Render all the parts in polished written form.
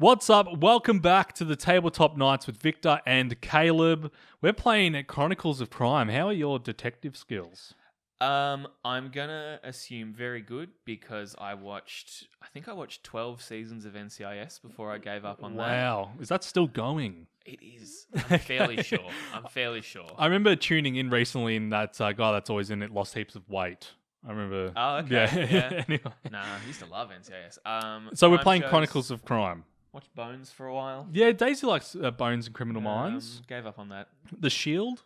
What's up? Welcome back to the Tabletop Nights with Victor and Caleb. We're playing at Chronicles of Crime. How are your detective skills? I'm gonna assume very good because I think I watched 12 seasons of NCIS before I gave up on that. Wow. Is that still going? It is. I'm fairly sure. I remember tuning in recently and that guy that's always in it lost heaps of weight. I remember. Oh, okay. Yeah. Anyway. Nah, I used to love NCIS. So we're crime playing shows, Chronicles of Crime. Watched Bones for a while. Yeah, Daisy likes Bones and Criminal Minds. Gave up on that. The Shield.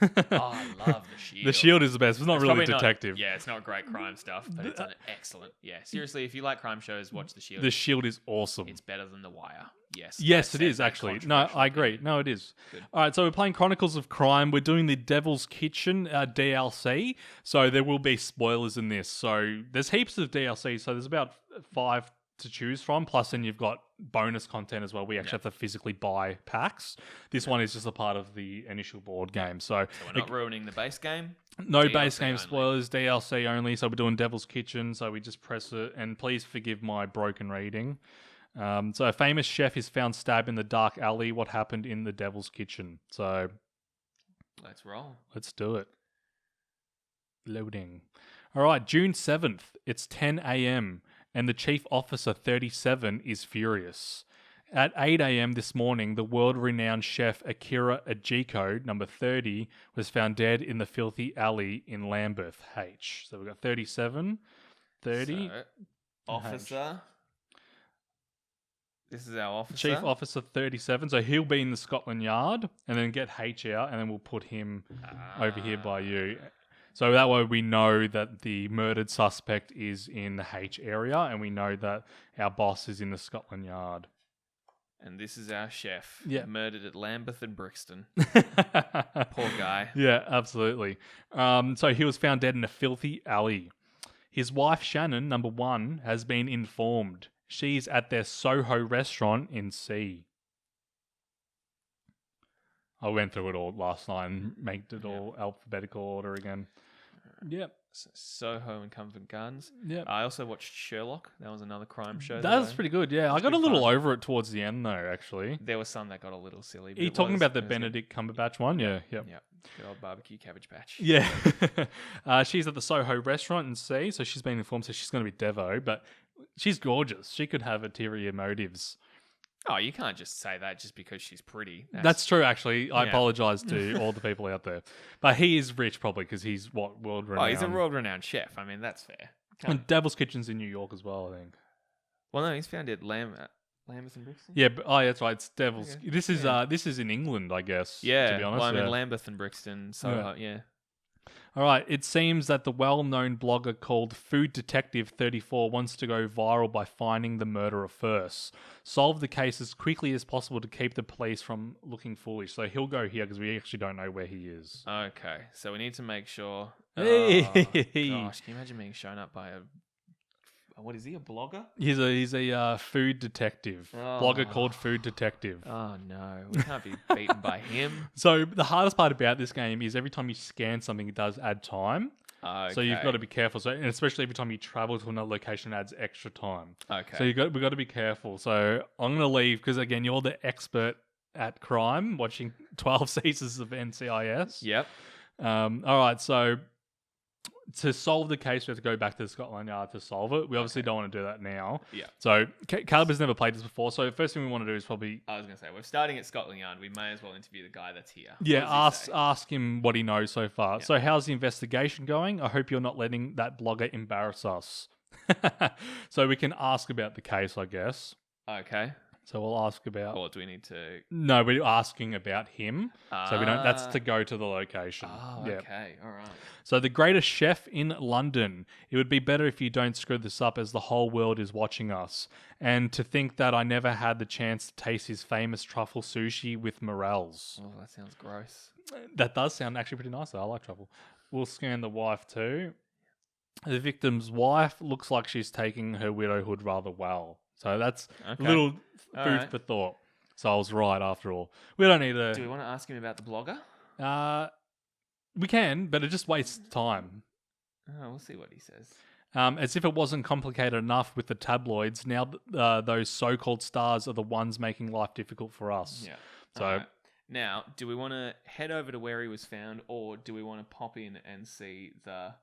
Oh, I love The Shield. The Shield is the best. It's not really probably detective. It's not great crime stuff, but it's an excellent. Yeah, seriously, if you like crime shows, watch The Shield. The Shield is awesome. It's better than The Wire. Yes. Yes, it is actually. No, I agree. No, it is. Good. All right, so we're playing Chronicles of Crime. We're doing the Devil's Kitchen DLC. So there will be spoilers in this. So there's heaps of DLC. So there's about 5 to choose from. Plus, then you've got bonus content as well. We actually have to physically buy packs. This one is just a part of the initial board game. So we're not ruining the base game. No DLC base game only. spoilers, DLC only. So we're doing Devil's Kitchen. So we just press it. And please forgive my broken reading. So a famous chef is found stabbed in the dark alley. What happened in the Devil's Kitchen? So Let's roll. let's do it. Loading. All right, June 7th. It's 10 a.m. and the Chief Officer 37 is furious. At 8 a.m. this morning, the world-renowned chef Akira Ajiko, number 30, was found dead in the filthy alley in Lambeth, H. So we've got 37, 30. So, officer. This is our officer. Chief Officer 37. So he'll be in the Scotland Yard and then get H out and then we'll put him over here by you. So that way we know that the murdered suspect is in the H area and we know that our boss is in the Scotland Yard. And this is our chef. Yeah. Murdered at Lambeth and Brixton. Poor guy. Yeah, absolutely. So he was found dead in a filthy alley. His wife, Shannon, number 1, has been informed. She's at their Soho restaurant in C. I went through it all last night and made it all alphabetical order again. Yep. Soho and Covent Gardens. Yep. I also watched Sherlock. That was another crime show. That's pretty good, yeah. I got a little over it towards the end, though, actually. There was some that got a little silly. Are you talking about the Benedict Cumberbatch one? Yeah. Yep. Yeah. Good old barbecue cabbage patch. Yeah. She's at the Soho restaurant in C, so she's been informed, so she's going to be Devo, but she's gorgeous. She could have ulterior motives. Oh, you can't just say that just because she's pretty. That's true, actually. I apologise to all the people out there. But he is rich, probably, because he's, world-renowned? Oh, he's a world-renowned chef. I mean, that's fair. And Devil's Kitchen's in New York as well, I think. Well, no, he's found it Lambeth and Brixton? Yeah, that's right. It's Devil's... Okay. This is in England, I guess, to be honest. Well, I mean, Lambeth and Brixton, so, yeah. All right, it seems that the well-known blogger called Food Detective 34 wants to go viral by finding the murderer first. Solve the case as quickly as possible to keep the police from looking foolish. So he'll go here because we actually don't know where he is. Okay, so we need to make sure... Hey. Oh, gosh, can you imagine being shown up by a... What is he, a blogger? He's a food detective. Blogger called Food Detective. Oh no, we can't be beaten by him. So the hardest part about this game is every time you scan something, it does add time. Okay. So you've got to be careful. So, and especially every time you travel to another location, it adds extra time. Okay. So we've got to be careful. So I'm going to leave because again, you're the expert at crime, watching 12 seasons of NCIS. Yep. All right. So to solve the case, we have to go back to the Scotland Yard to solve it. We obviously don't want to do that now. Yeah. So Caleb has never played this before. So the first thing we want to do is probably... I was going to say, we're starting at Scotland Yard. We may as well interview the guy that's here. Yeah, ask him what he knows so far. Yeah. So how's the investigation going? I hope you're not letting that blogger embarrass us. So we can ask about the case, I guess. Okay. So we'll ask about... Or do we need to... No, we're asking about him. So we don't... That's to go to the location. Oh, yeah. Okay. All right. So the greatest chef in London. It would be better if you don't screw this up as the whole world is watching us. And to think that I never had the chance to taste his famous truffle sushi with morels. Oh, that sounds gross. That does sound actually pretty nice though. I like truffle. We'll scan the wife too. The victim's wife looks like she's taking her widowhood rather well. So that's a little food for thought. So I was right after all. We don't need to... Do we want to ask him about the blogger? We can, but it just wastes time. Oh, we'll see what he says. As if it wasn't complicated enough with the tabloids, now those so-called stars are the ones making life difficult for us. Yeah. So Alright. Now, do we want to head over to where he was found, or do we want to pop in and see the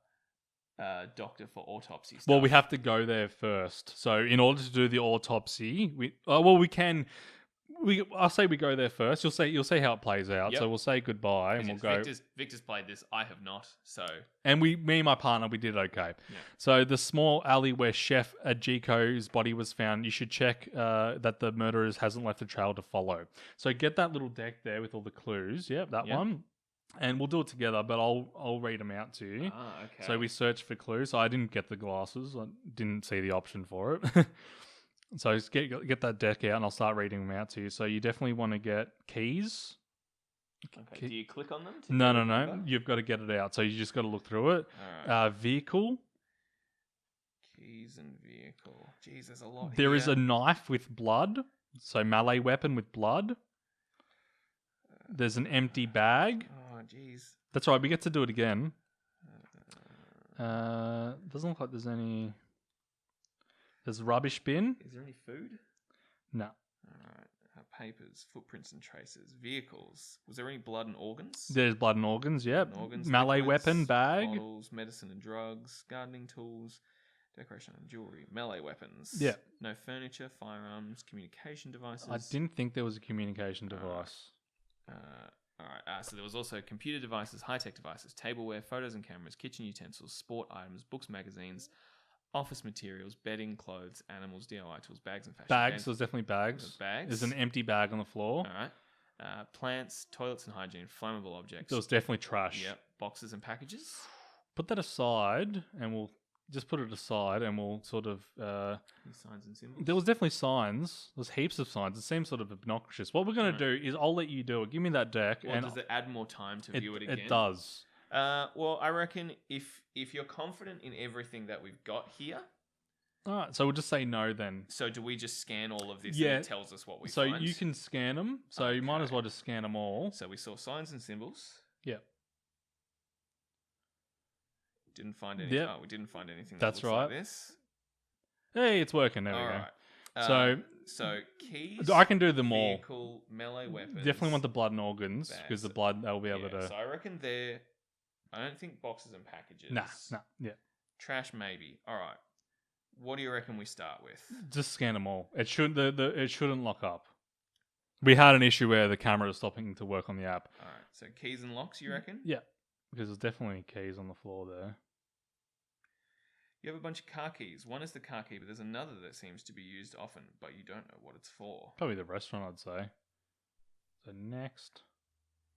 doctor for autopsy stuff? well, we have to go there first. So in order to do the autopsy, we can. I'll say we go there first. You'll see how it plays out. Yep. So we'll say goodbye and we'll go. Victor's played this. I have not. So And me and my partner, we did okay. Yeah. So the small alley where Chef Ajiko's body was found, you should check that the murderers hasn't left a trail to follow. So get that little deck there with all the clues. Yep, that one. And we'll do it together, but I'll read them out to you. Okay. So we searched for clues. I didn't get the glasses. I didn't see the option for it. So just get that deck out and I'll start reading them out to you. So you definitely want to get keys. Okay. Do you click on them? No. You've got to get it out. So you just got to look through it. All right. Vehicle. Keys and vehicle. Jeez, there's a lot There here. is a knife with blood. So melee weapon with blood. There's an empty bag. Oh, jeez. That's right. We get to do it again. Doesn't look like there's any. There's a rubbish bin. Is there any food? No. All right. Papers, footprints and traces, vehicles. Was there any blood and organs? There's blood and organs. Yep. And organs, Melee liquids, weapon bag. bottles, medicine and drugs, gardening tools, decoration and jewelry, melee weapons. Yeah. No furniture, firearms, communication devices. I didn't think there was a communication device. All right. So there was also computer devices, high-tech devices, tableware, photos and cameras, kitchen utensils, sport items, books, magazines, office materials, bedding, clothes, animals, DIY tools, bags and fashion. Bags. There's definitely bags. Bags. There's an empty bag on the floor. All right. Plants, toilets and hygiene, flammable objects. There was definitely trash. Yep. Boxes and packages. Put that aside, and we'll just put it aside, and we'll sort of. Any signs and symbols. There was definitely signs. There's heaps of signs. It seems sort of obnoxious. What we're going to do is I'll let you do it. Give me that deck. Well, and does it add more time to view it again? It does. Well, I reckon if you're confident in everything that we've got here. All right, so we'll just say no then. So do we just scan all of this Yeah. and it tells us what we So find? you can scan them. So you might as well just scan them all. So we saw signs and symbols. Yeah. Didn't find any. Yep. Oh, we didn't find anything. That's looks right. Like this. Hey, it's working. There All we go. right. So keys. I can do them all. Vehicle, melee weapons. Definitely want the blood and organs bags. because the blood they'll be able to. So I reckon they're. I don't think boxes and packages. Nah. Yeah. Trash maybe. All right. What do you reckon we start with? Just scan them all. It should it shouldn't lock up. We had an issue where the camera is stopping to work on the app. All right. So keys and locks, you reckon? Yeah, because there's definitely keys on the floor there. You have a bunch of car keys. One is the car key, but there's another that seems to be used often, but you don't know what it's for. Probably the restaurant, I'd say. So next.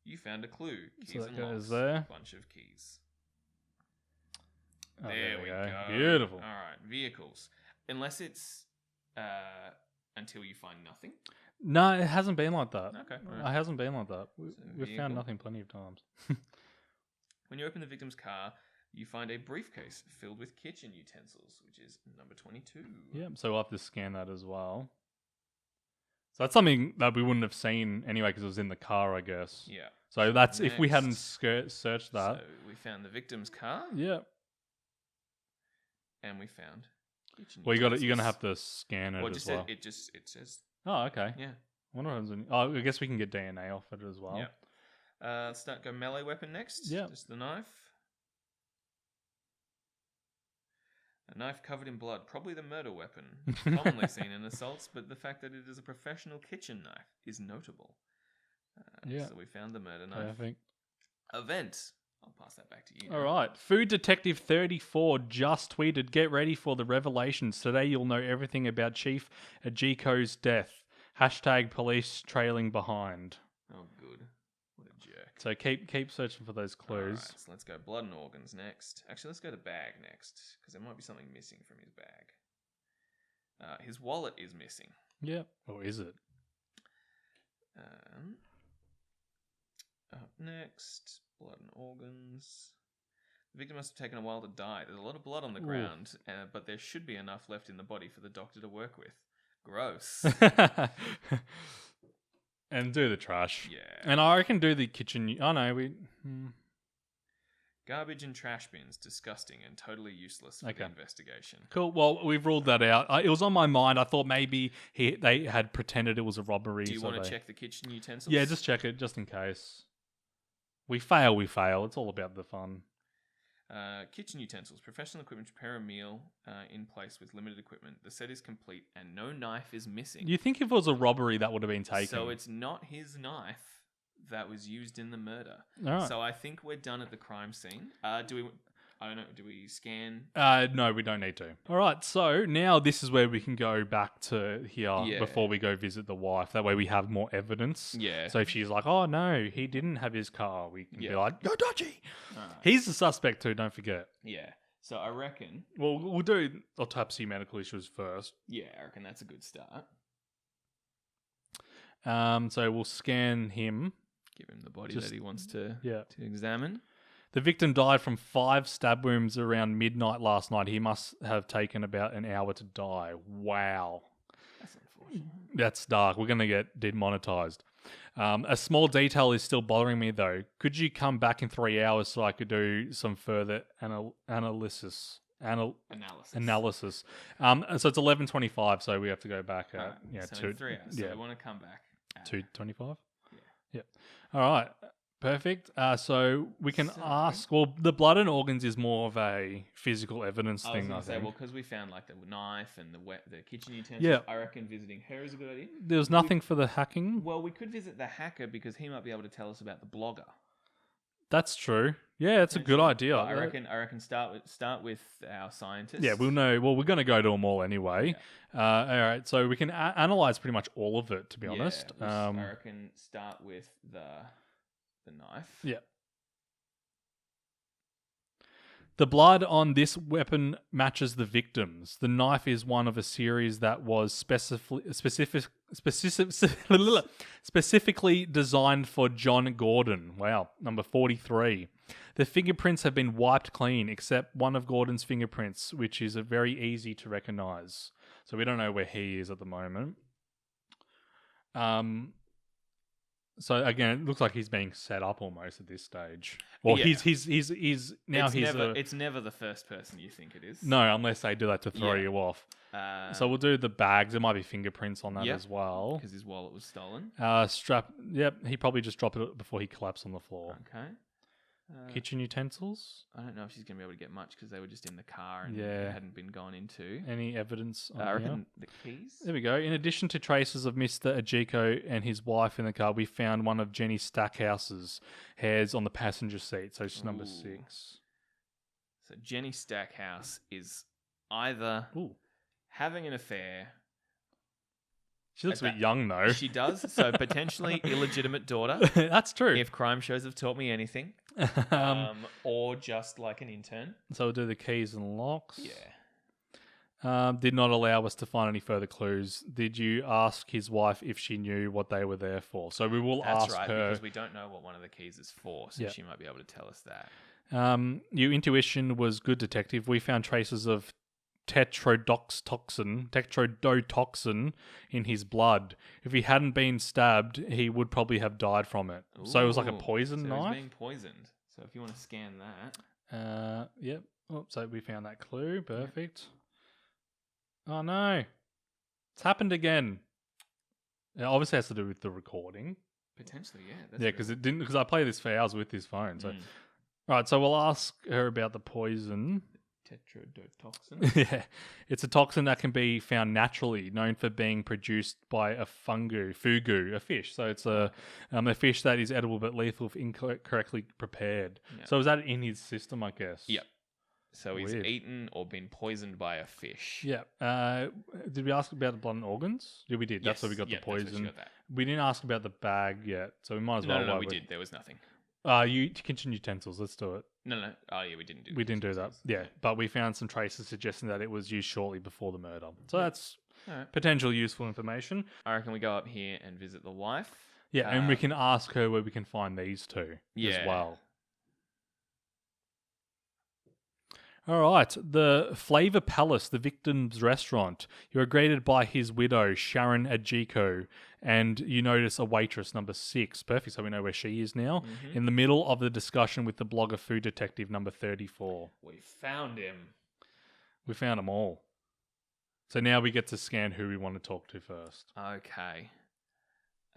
You found a clue. Keys So that and goes locks. there. Bunch of keys. Oh, There we go. Beautiful. All right. Vehicles. Unless it's until you find nothing. No, it hasn't been like that. Okay. It hasn't been like that. We've vehicle. found nothing plenty of times. When you open the victim's car, you find a briefcase filled with kitchen utensils, which is number 22. Yeah, so we'll have to scan that as well. So that's something that we wouldn't have seen anyway because it was in the car, I guess. Yeah. So that's if we hadn't Next. searched that. So we found the victim's car, Yeah. and we found kitchen Well, utensils. you're gonna have to scan it Well, as well. it says Oh, okay. yeah. I wonder what happens when. Oh, I guess we can get DNA off it as well. Yeah. Go melee weapon next. Yeah. Just the knife. A knife covered in blood, probably the murder weapon, commonly seen in assaults, but the fact that it is a professional kitchen knife is notable. Yeah. So we found the murder knife. I think. Event. I'll pass that back to you. All right. Food Detective 34 just tweeted, "Get ready for the revelations. Today you'll know everything about Chief Ajiko's death. Hashtag police trailing behind." Oh, good. What a jerk. So keep searching for those clues. Alright, so let's go blood and organs next. Actually, let's go to bag next, because there might be something missing from his bag. His wallet is missing. Yeah. Or is it? Up next, blood and organs. The victim must have taken a while to die. There's a lot of blood on the ground, but there should be enough left in the body for the doctor to work with. Gross. And do the trash. Yeah. And I can do the kitchen. Oh no, Garbage and trash bins, disgusting and totally useless for the Okay. investigation. Cool. Well, we've ruled that out. It was on my mind. I thought maybe they had pretended it was a robbery. Do you so want to they- check the kitchen utensils? Yeah, just check it, just in case. We fail, we fail. It's all about the fun. Kitchen utensils, professional equipment to prepare a meal in place with limited equipment. The set is complete and no knife is missing. You think if it was a robbery, that would have been taken? So it's not his knife that was used in the murder. All right. So I think we're done at the crime scene. Do we? I don't know. Do we scan? No, we don't need to. All right, so now this is where we can go back to here Yeah. before we go visit the wife. That way we have more evidence. Yeah. So if she's like, oh, no, he didn't have his car, we can be Yeah. like, no, dodgy. Alright. He's the suspect too, don't forget. Yeah. So I reckon. Well, we'll do autopsy medical issues first. Yeah, I reckon that's a good start. So we'll scan him. Give him the body Just- that he wants to Yeah. examine. The victim died from 5 stab wounds around midnight last night. He must have taken about an hour to die. Wow. That's unfortunate. That's dark. We're going to get demonetized. A small detail is still bothering me, though. Could you come back in 3 hours so I could do some further analysis? Analysis. So it's 11:25, so we have to go back at Alright, so in 3 hours. So we want to come back. At 2:25. Yeah. Yep. All right. Perfect. So we can So- ask. Well, the blood and organs is more of a physical evidence I was thing. going I to say, think. well, because we found like the knife and the kitchen utensils, Yeah. I reckon visiting her is a good idea. There was nothing for the hacking. Well, we could visit the hacker because he might be able to tell us about the blogger. That's true. Yeah, it's a good idea. But I reckon start with our scientists. Yeah, we'll know. Well, we're going to go to them all anyway. All right, so we can analyze pretty much all of it, to be honest. I reckon start with the knife. Yeah. The blood on this weapon matches the victim's. The knife is one of a series that was specifically designed for John Gordon. Wow, number 43. The fingerprints have been wiped clean, except one of Gordon's fingerprints, which is very easy to recognize. So we don't know where he is at the moment. So again, it looks like he's being set up almost at this stage. Well, Yeah. he's now It's never the first person you think it is. no, unless they do that to throw Yeah. you off. So So we'll do the bags. There might be fingerprints on that Yep. as well. because his wallet was stolen. Strap. Yep, he probably just dropped it before he collapsed on the floor. Okay. Kitchen utensils. I don't know if she's going to be able to get much because they were just in the car and Yeah. hadn't been gone into. Any evidence? On I here? reckon the keys. There we go. In addition to traces of Mr. Ajiko and his wife in the car, we found one of Jenny Stackhouse's hairs on the passenger seat. So she's number Ooh. 6. So Jenny Stackhouse is either Ooh. having an affair. She looks a That- bit young, though. She does. So potentially illegitimate daughter, That's true. if crime shows have taught me anything. Or just like an intern. So we'll do the keys and locks. Yeah. Did not allow us to find any further clues. Did you ask his wife if she knew what they were there for? So we will That's ask right, her. because we don't know what one of the keys is for, so Yeah. she might be able to tell us that. Your intuition was good, detective. We found traces of tetrodotoxin in his blood. If he hadn't been stabbed, he would probably have died from it. So it was like a Ooh, poison so knife. He's being poisoned. So if you want to scan that. Yep. Oh, so we found that clue. Perfect. Oh no, it's happened again. It obviously has to do with the recording. Potentially, yeah. Yeah, because it didn't. Because I play this for hours with this phone. So, Mm. right. So we'll ask her about the poison. Tetrodotoxin. Yeah, it's a toxin that can be found naturally, known for being produced by a fugu, a fish. So it's a fish that is edible but lethal if incorrectly prepared. Yeah. So is that in his system? I guess. Yep. So he's Weird. eaten or been poisoned by a fish. Yeah. Did we ask about the blood and organs? Yeah, we did. That's where we got the that's where she poison. got that. We didn't ask about the bag yet, so we might as well. No, while we did. There was nothing. You kitchen utensils. Let's do it. No. Oh, yeah, we didn't do. We didn't do that. Yeah, but we found some traces suggesting that it was used shortly before the murder. So that's All right. potential useful information. I reckon we go up here and visit the wife. Yeah, and we can ask her where we can find these two as Yeah. well. All right. The Flavor Palace, the victim's restaurant. You are greeted by his widow, Sharon Ajiko, and you notice a waitress, number 6. Perfect, so we know where she is now. In the middle of the discussion with the blogger food detective, number 34. We found him. We found them all. So now we get to scan who we want to talk to first. Okay.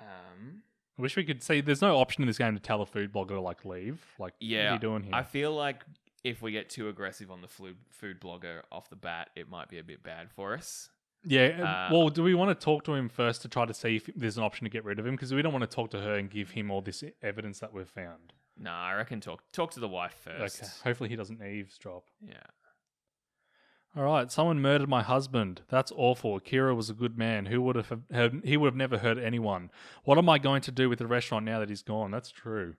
I wish we could see. There's no option in this game to tell a food blogger to like leave. Like, Yeah. what are you doing here? I feel like if we get too aggressive on the food blogger off the bat, it might be a bit bad for us. Yeah. Well, do we want to talk to him first to try to see if there's an option to get rid of him? Because we don't want to talk to her and give him all this evidence that we've found. Nah, I reckon talk to the wife first. Okay. Hopefully he doesn't eavesdrop. Yeah. All right. Someone murdered my husband. That's awful. Akira was a good man. He would have never hurt anyone. What am I going to do with the restaurant now that he's gone? That's true.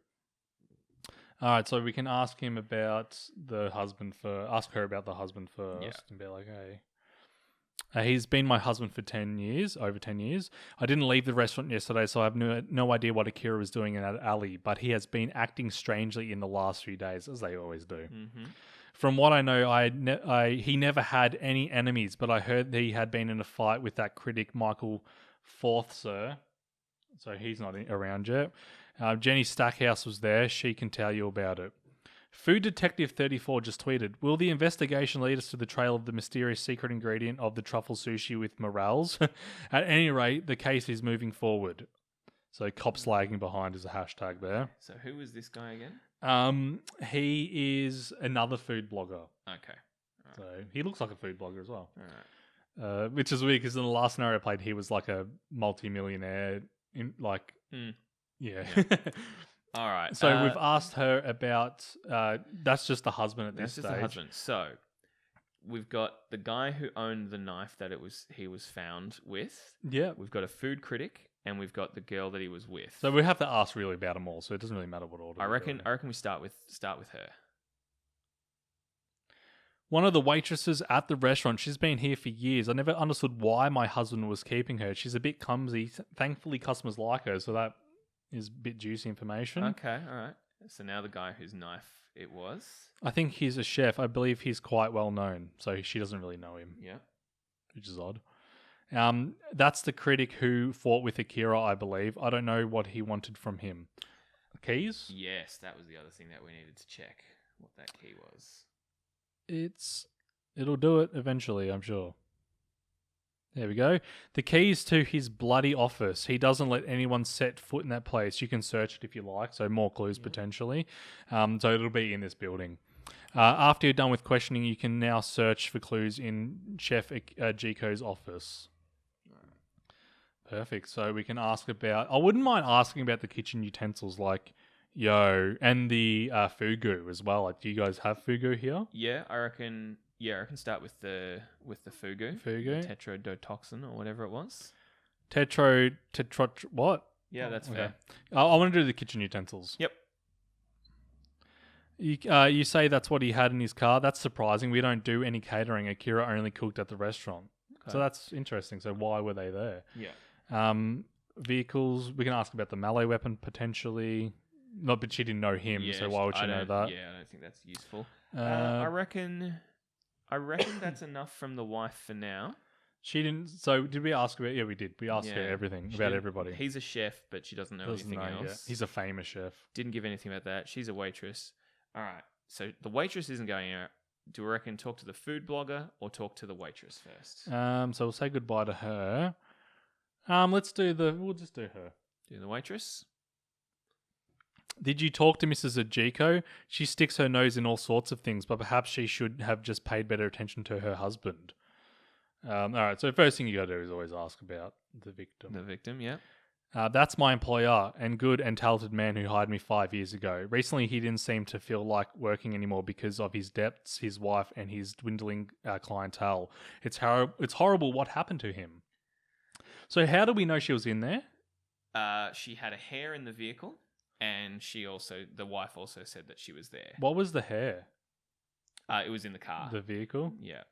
All right, so we can ask him about the husband ask her about the husband first, and be like, hey, he's been my husband for 10 years, over 10 years. I didn't leave the restaurant yesterday, so I have no idea what Akira was doing in that alley, but he has been acting strangely in the last few days, as they always do. Mm-hmm. From what I know, he never had any enemies, but I heard that he had been in a fight with that critic, Michael Forther. So he's not around yet. Jenny Stackhouse was there. She can tell you about it. Food Detective 34 just tweeted, will the investigation lead us to the trail of the mysterious secret ingredient of the truffle sushi with morels? At any rate, the case is moving forward. So cops lagging behind is a hashtag there. So who is this guy again? He is another food blogger. Okay. Right. So he looks like a food blogger as well. All right. Which is weird because in the last scenario I played, he was like a multi-millionaire Yeah. All right. So we've asked her about. That's just the husband at this stage. That's just the husband. So we've got the guy who owned the knife that he was found with. Yeah. We've got a food critic, and we've got the girl that he was with. So we have to ask really about them all. So it doesn't really matter what order. I reckon we start with her. One of the waitresses at the restaurant. She's been here for years. I never understood why my husband was keeping her. She's a bit clumsy. Thankfully, customers like her, so that is a bit juicy information. Okay, all right. So now the guy whose knife it was. I think he's a chef. I believe he's quite well known, so she doesn't really know him. Yeah. Which is odd. That's the critic who fought with Akira, I believe. I don't know what he wanted from him. Keys? Yes, that was the other thing that we needed to check, what that key was. It'll do it eventually, I'm sure. There we go. The keys to his bloody office. He doesn't let anyone set foot in that place. You can search it if you like, so more clues potentially. So it'll be in this building. After you're done with questioning, you can now search for clues in Chef Jiko's office. Perfect. So we can ask about... I wouldn't mind asking about the kitchen utensils like, and the fugu as well. Like, do you guys have fugu here? Yeah, I reckon... Yeah, I can start with the fugu. Fugu. The tetrodotoxin or whatever it was. What? Yeah, that's fair. I want to do the kitchen utensils. Yep. You say that's what he had in his car. That's surprising. We don't do any catering. Akira only cooked at the restaurant. Okay. So that's interesting. So why were they there? Yeah. Vehicles. We can ask about the melee weapon potentially. Not, but she didn't know him, so why would she know that? Yeah, I don't think that's useful. I reckon that's enough from the wife for now. She didn't. So did we ask about? Yeah, we did. We asked her everything about everybody. He's a chef, but she doesn't know anything else. Yet. He's a famous chef. Didn't give anything about that. She's a waitress. All right. So the waitress isn't going out. Do we reckon talk to the food blogger or talk to the waitress first? So we'll say goodbye to her. We'll just do her. Do the waitress. Did you talk to Mrs. Ajiko? She sticks her nose in all sorts of things, but perhaps she should have just paid better attention to her husband. All right, so the first thing you got to do is always ask about the victim. The victim, yeah. That's my employer and good and talented man who hired me 5 years ago. Recently, he didn't seem to feel like working anymore because of his debts, his wife, and his dwindling clientele. It's horrible what happened to him. So how do we know she was in there? She had a hair in the vehicle. And the wife also said that she was there. What was the hair? It was in the car. The vehicle? Yeah.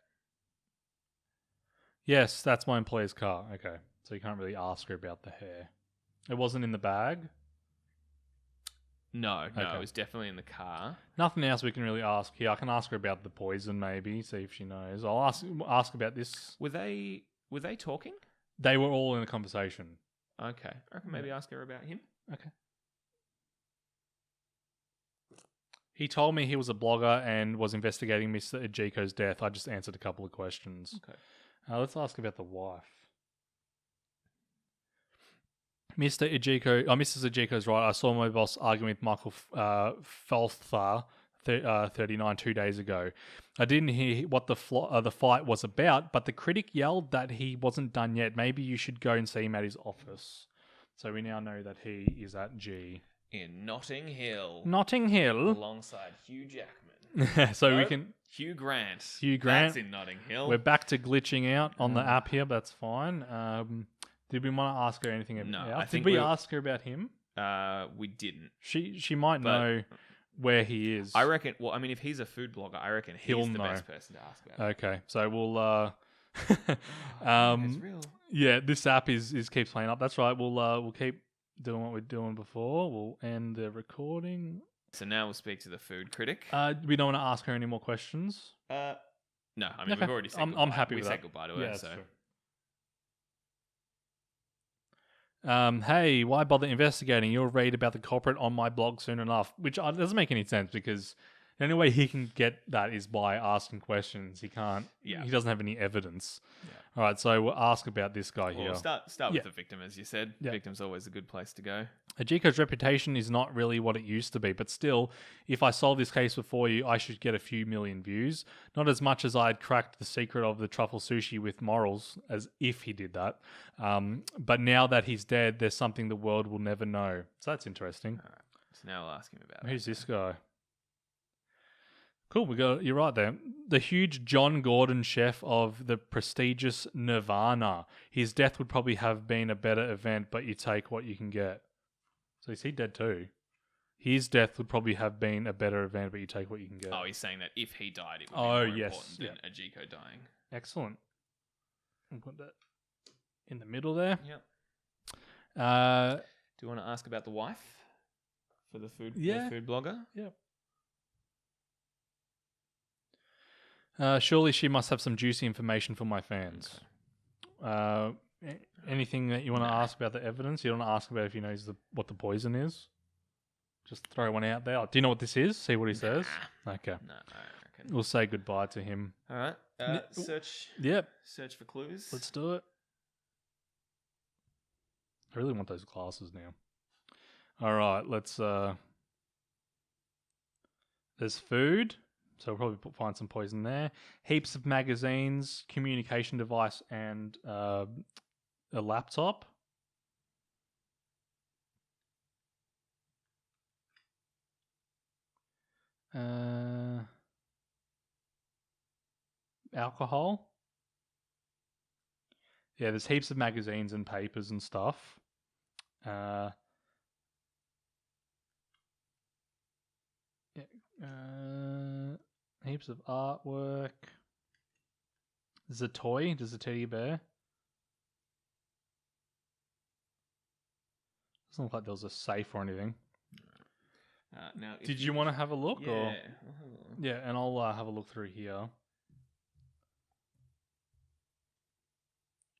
Yes, that's my employer's car. Okay. So you can't really ask her about the hair. It wasn't in the bag? No, Okay. it was definitely in the car. Nothing else we can really ask here. I can ask her about the poison, maybe, see if she knows. I'll ask about this. Were they talking? They were all in a conversation. Okay. I reckon maybe ask her about him. Okay. He told me he was a blogger and was investigating Mr. Ejiko's death. I just answered a couple of questions. Okay. Let's ask about the wife. Mrs. Ejiko's right. I saw my boss arguing with Michael Falthar, 39, 2 days ago. I didn't hear what the fight was about, but the critic yelled that he wasn't done yet. Maybe you should go and see him at his office. So we now know that he is at G. In Notting Hill. Notting Hill. Alongside Hugh Jackman. So we can... Hugh Grant. Hugh Grant. That's in Notting Hill. We're back to glitching out on the app here, but that's fine. Did we want to ask her anything about No, else? I think Did we ask her about him? We didn't. She might know where he is. I reckon, well, I mean, if he's a food blogger, I reckon he's He'll the know. best person to ask about. Okay, so we'll... It's real. Yeah, this app is keeps playing up. That's right. We'll keep doing what we're doing before. We'll end the recording. So now we'll speak to the food critic. We don't want to ask her any more questions. No, I mean, Okay. we've already said goodbye. I'm happy with we that. said goodbye to her, Yeah, so... true. Hey, why bother investigating? You'll read about the culprit on my blog soon enough. Which doesn't make any sense because the only way he can get that is by asking questions. He can't. Yeah. He doesn't have any evidence. Yeah. All right, so we'll ask about this guy here. Well, start Yeah. with the victim, as you said. Yeah. Victim's always a good place to go. Ajiko's reputation is not really what it used to be, but still, if I solve this case before you, I should get a few million views. Not as much as I had cracked the secret of the truffle sushi with morals, as if he did that. But now that he's dead, there's something the world will never know. So that's interesting. All right. So now we'll ask him about Who's that. this guy? Cool, you're right there. The huge John Gordon chef of the prestigious Nirvana. His death would probably have been a better event, but you take what you can get. So is he dead too? His death would probably have been a better event, but you take what you can get. Oh, he's saying that if he died, it would be more important than Ajiko dying. Excellent. I'll put that in the middle there. Yep. Uh, Do you want to ask about the wife for the food blogger? Yep. Surely she must have some juicy information for my fans. Okay. Anything that you want to ask about the evidence? You don't want to ask about if he knows what the poison is? Just throw one out there. Do you know what this is? See what he says? Okay. No, I reckon. We'll say goodbye to him. All right. Search Yep. for clues. Let's do it. I really want those glasses now. All right. Let's... There's food. So we'll probably find some poison there. Heaps of magazines, communication device, and a laptop. Alcohol. Yeah, there's heaps of magazines and papers and stuff. Heaps of artwork. There's a toy. There's a teddy bear. Doesn't look like there was a safe or anything. Now, Did you want to have a look? Yeah. Or? Yeah, and I'll have a look through here.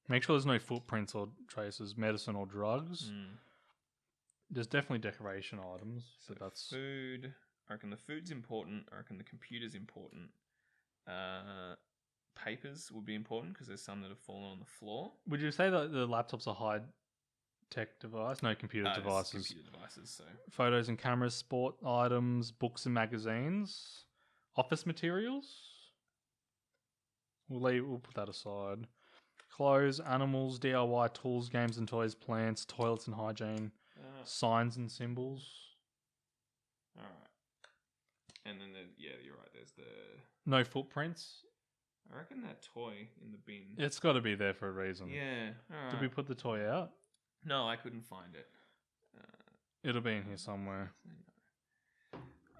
Make sure there's no footprints or traces, medicine or drugs. There's definitely decoration items. So that's food. I reckon the food's important. I reckon the computer's important. Papers would be important because there's some that have fallen on the floor. Would you say that the laptop's a high-tech device? No, computer devices. Computer devices, so... Photos and cameras, sport items, books and magazines. Office materials? We'll put that aside. Clothes, animals, DIY tools, games and toys, plants, toilets and hygiene, signs and symbols. Alright. And then, you're right, there's the... No footprints? I reckon that toy in the bin... It's got to be there for a reason. Yeah, alright. Did we put the toy out? No, I couldn't find it. It'll be in here somewhere.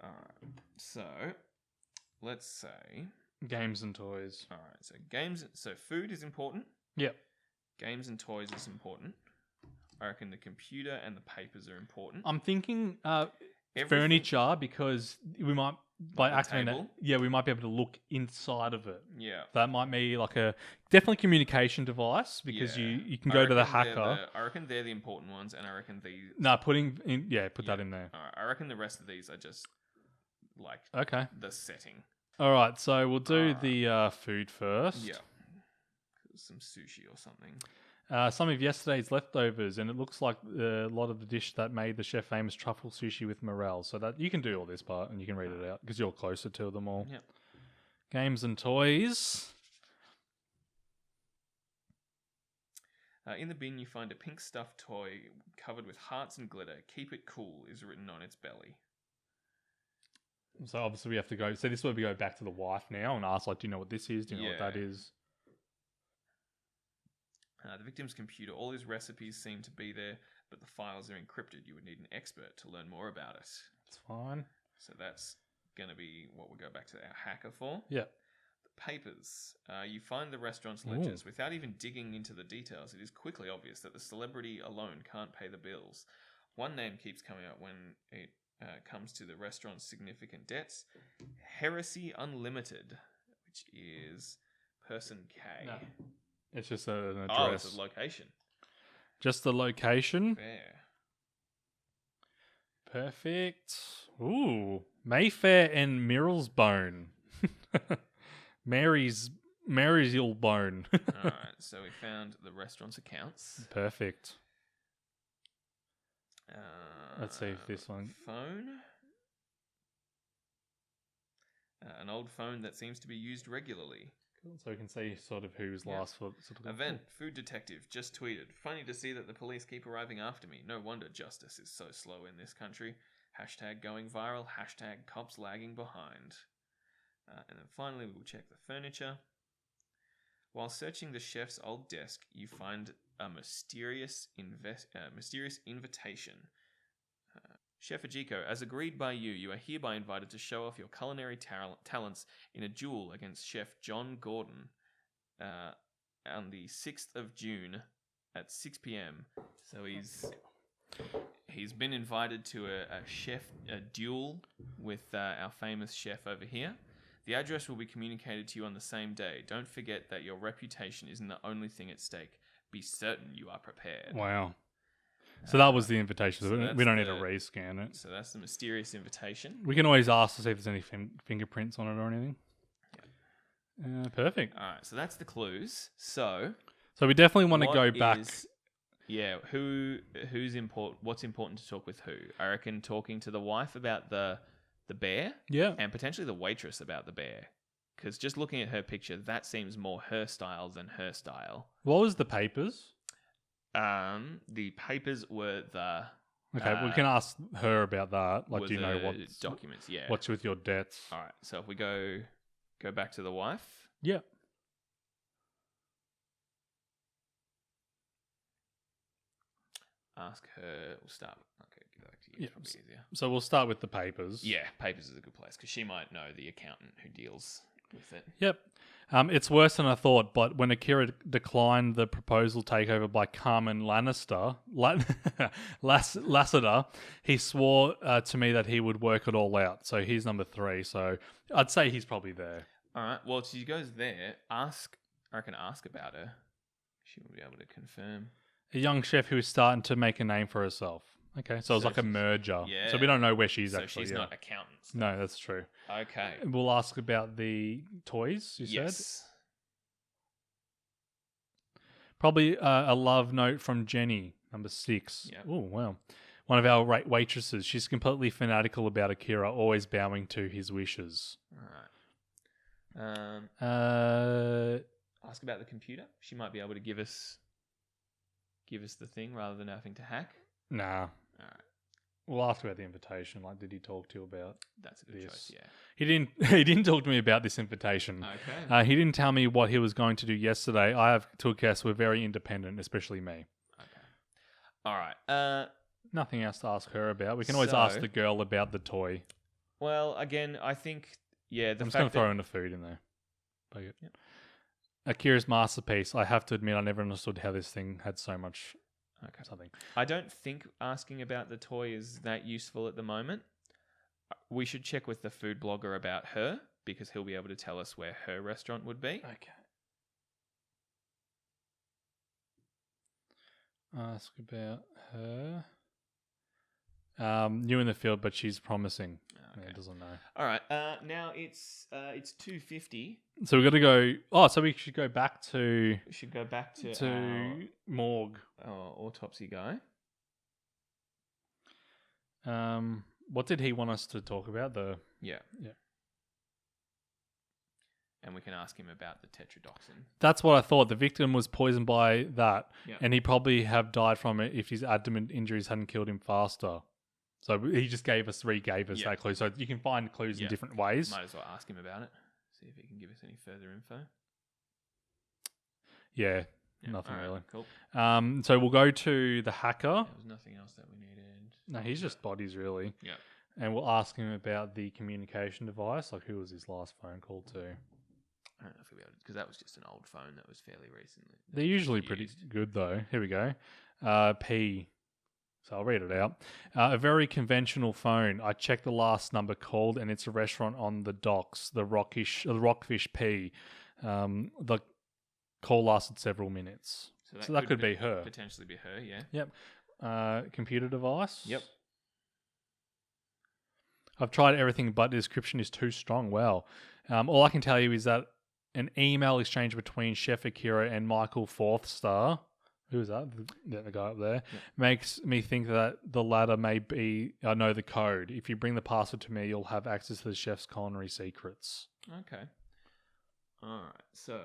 Alright, so... Let's say... Games and toys. Alright, so food is important. Yep. Games and toys is important. I reckon the computer and the papers are important. I'm thinking... furniture because we might by The accident. table? Yeah, we might be able to look inside of it. Yeah. That might be like a definitely communication device because Yeah. you can I go to the reckon they're hacker. I reckon they're the important ones, and I reckon Put that in there. Alright, I reckon the rest of these are just like Okay. the setting. All right. So we'll do Alright. the food first. Yeah. Some sushi or something. Some of yesterday's leftovers, and it looks like a lot of the dish that made the chef famous truffle sushi with morel. So that you can do all this part and you can read it out because you're closer to them all. Yep. Games and toys. In the bin, you find a pink stuffed toy covered with hearts and glitter. Keep it cool is written on its belly. So obviously we have to go. So this is where we go back to the wife now and ask, like, do you know what this is? Do you know what that is? The victim's computer, all his recipes seem to be there, but the files are encrypted. You would need an expert to learn more about it. That's fine. So that's going to be what we'll go back to our hacker for. Yeah. The papers. You find the restaurant's ledgers. Without even digging into the details, it is quickly obvious that the celebrity alone can't pay the bills. One name keeps coming up when it comes to the restaurant's significant debts. Heresy Unlimited, which is person K. No. It's just an address. Oh, it's a location. Just the location. Fair. Perfect. Ooh. Mayfair and Mirrelsbone. Mary's bone. Alright, so we found the restaurant's accounts. Perfect. Let's see if this one... Phone. An old phone that seems to be used regularly. Cool. So we can see sort of who's last for... Sort of Event. Food detective just tweeted. Funny to see that the police keep arriving after me. No wonder justice is so slow in this country. Hashtag going viral. Hashtag cops lagging behind. And then finally we will check the furniture. While searching the chef's old desk, you find a mysterious invitation. Chef Ajiko, as agreed by you, you are hereby invited to show off your culinary talents in a duel against Chef John Gordon on the 6th of June at 6 p.m. So he's been invited to a duel with our famous chef over here. The address will be communicated to you on the same day. Don't forget that your reputation isn't the only thing at stake. Be certain you are prepared. Wow. So that was the invitation. So we don't need to rescan it. So that's the mysterious invitation. We can always ask to see if there's any fingerprints on it or anything. Yeah. Perfect. All right, so that's the clues. So we definitely want to go back. Who's important? What's important to talk with who? I reckon talking to the wife about the bear. Yeah. And potentially the waitress about the bear. Because just looking at her picture, that seems more her style than her style. What was the papers? The papers were the... Okay, we can ask her about that. Like, were do you know the what documents? Yeah. what's with your debts? All right. So if we go back to the wife. Yeah. Ask her. We'll start. Okay, give that back to you. Yeah. It's probably easier. So we'll start with the papers. Yeah, papers is a good place because she might know the accountant who deals with it. Yep. It's worse than I thought, but when Akira declined the proposal takeover by Carmen Lassiter, he swore to me that he would work it all out. So he's number 3. So I'd say he's probably there. All right. Well, she goes there. I reckon ask about her. She will be able to confirm. A young chef who is starting to make a name for herself. Okay, so it's So like a merger. yeah. So we don't know where she's So actually. she's not accountants. No, that's true. Okay. We'll ask about the toys, you said? Yes. Probably a love note from Jenny, number 6. Yep. Oh, wow. One of our waitresses. She's completely fanatical about Akira, always bowing to his wishes. All right. Ask about the computer. She might be able to give us the thing rather than having to hack. Nah. All right. We'll ask about the invitation. Like, did he talk to you about That's a good this? choice, yeah. He didn't talk to me about this invitation. Okay. He didn't tell me what he was going to do yesterday. I have to guess we're very independent, especially me. Okay. All right. Nothing else to ask her about. We can always ask the girl about the toy. Well, again, I think, yeah, I'm just going to throw in the food in there. Yep. Akira's masterpiece. I have to admit, I never understood how this thing had so much something. I don't think asking about the toy is that useful at the moment. We should check with the food blogger about her because he'll be able to tell us where her restaurant would be. Okay. Ask about her. New in the field, but she's promising. Okay. Yeah, doesn't know. All right. Now it's 2:50. So we've got to go. Oh, so we should go back to We should go back to morgue. our autopsy guy. What did he want us to talk about? Yeah. Yeah. And we can ask him about the tetrodotoxin. That's what I thought. The victim was poisoned by that, Yeah. and he probably have died from it if his abdomen injuries hadn't killed him faster. So he just gave us Yeah. that clue. So you can find clues in different ways. Might as well ask him about it. See if he can give us any further info. Yeah, nothing all right, really. Cool. So we'll go to the hacker. There was nothing else that we needed. No, he's just bodies really. Yeah. And we'll ask him about the communication device, like who was his last phone call to. I don't know if we'll be able to, because that was just an old phone that was fairly recently. They're usually pretty good though. Here we go. P. So I'll read it out. A very conventional phone. I checked the last number called, and it's a restaurant on the docks, the Rockfish P. The call lasted several minutes. So that could be her. Potentially be her, yeah. Yep. Computer device. Yep. I've tried everything, but the description is too strong. Well, all I can tell you is that an email exchange between Chef Akira and Michael Forthstar, who is that? The guy up there, makes me think that the latter may be, I know the code. If you bring the password to me, you'll have access to the chef's culinary secrets. Okay. All right. So,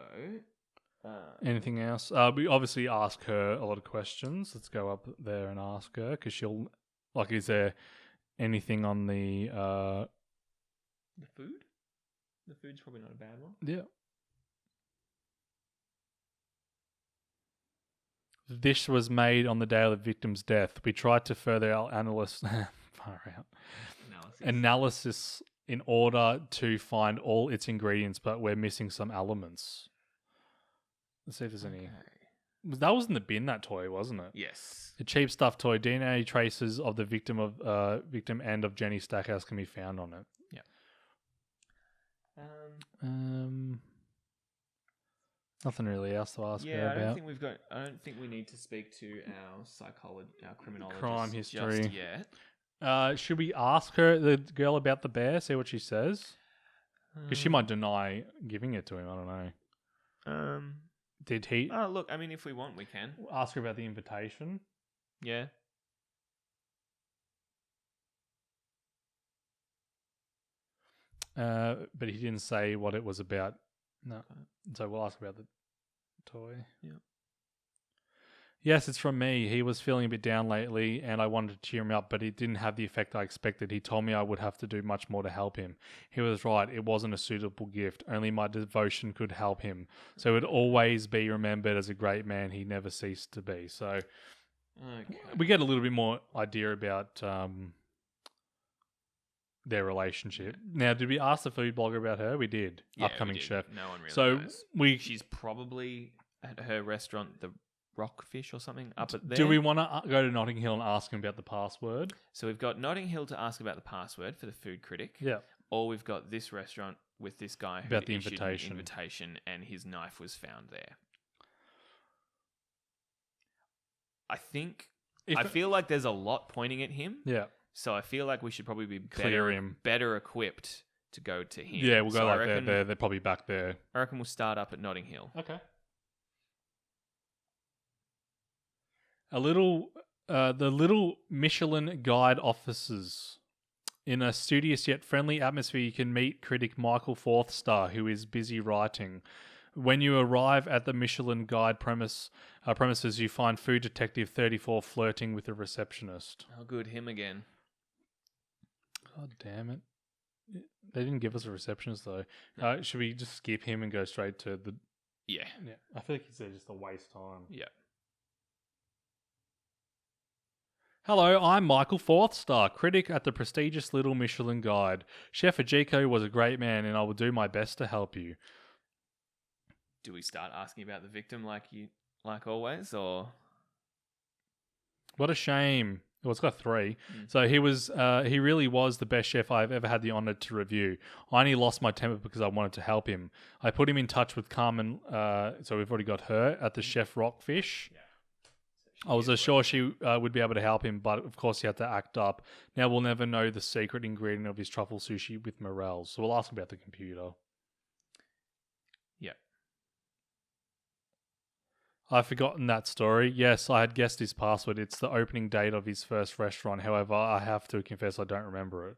anything else? We obviously ask her a lot of questions. Let's go up there and ask her because she'll, like, is there anything on the food? The food's probably not a bad one. Yeah. The dish was made on the day of the victim's death. We tried to further our analysis in order to find all its ingredients, but we're missing some elements. Let's see if there's any. That was in the bin, that toy, wasn't it? Yes. The cheap stuffed toy. DNA traces of the victim and of Jenny Stackhouse can be found on it. Yeah. Nothing really else to ask her about. I don't think we need to speak to our criminologist. Crime history. Just yet. Should we ask her, the girl, about the bear? See what she says. Because she might deny giving it to him. I don't know. Did he? Oh, look. I mean, if we want, we can ask her about the invitation. Yeah. But he didn't say what it was about. No. Okay. So we'll ask about the toy. Yeah. Yes, it's from me. He was feeling a bit down lately, and I wanted to cheer him up, but it didn't have the effect I expected. He told me I would have to do much more to help him. He was right. It wasn't a suitable gift. Only my devotion could help him. So it would always be remembered as a great man he never ceased to be. So we get a little bit more idea about their relationship. Now, did we ask the food blogger about her? We did. Yeah, Upcoming we did. chef. No one really so knows. She's probably at her restaurant, the Rockfish or something, up at there. Do we want to go to Notting Hill and ask him about the password? So we've got Notting Hill to ask about the password for the food critic. Yeah. Or we've got this restaurant with this guy who about the issued invitation. An invitation and his knife was found there. I feel like there's a lot pointing at him. Yeah. So I feel like we should probably be Clear better equipped to go to him. Yeah, we'll go there. They're probably back there. I reckon we'll start up at Notting Hill. Okay. The little Michelin guide offices. In a studious yet friendly atmosphere, you can meet critic Michael Forthstar, who is busy writing. When you arrive at the Michelin guide premises, you find food detective 34 flirting with a receptionist. Oh, good. Him again. God damn it. They didn't give us a receptionist, though. Should we just skip him and go straight to the... Yeah. I feel like he's there just to waste time. Yeah. Hello, I'm Michael Forthstar, critic at the prestigious Little Michelin Guide. Chef Ajiko was a great man, and I will do my best to help you. Do we start asking about the victim like always, or? What a shame. Well, it's got 3. Mm. So he really was the best chef I've ever had the honor to review. I only lost my temper because I wanted to help him. I put him in touch with Carmen, so we've already got her, at the Chef Rockfish. Yeah. I was sure she would be able to help him, but of course he had to act up. Now we'll never know the secret ingredient of his truffle sushi with morels, so we'll ask about the computer. Yeah. I've forgotten that story. Yes, I had guessed his password. It's the opening date of his first restaurant. However, I have to confess I don't remember it.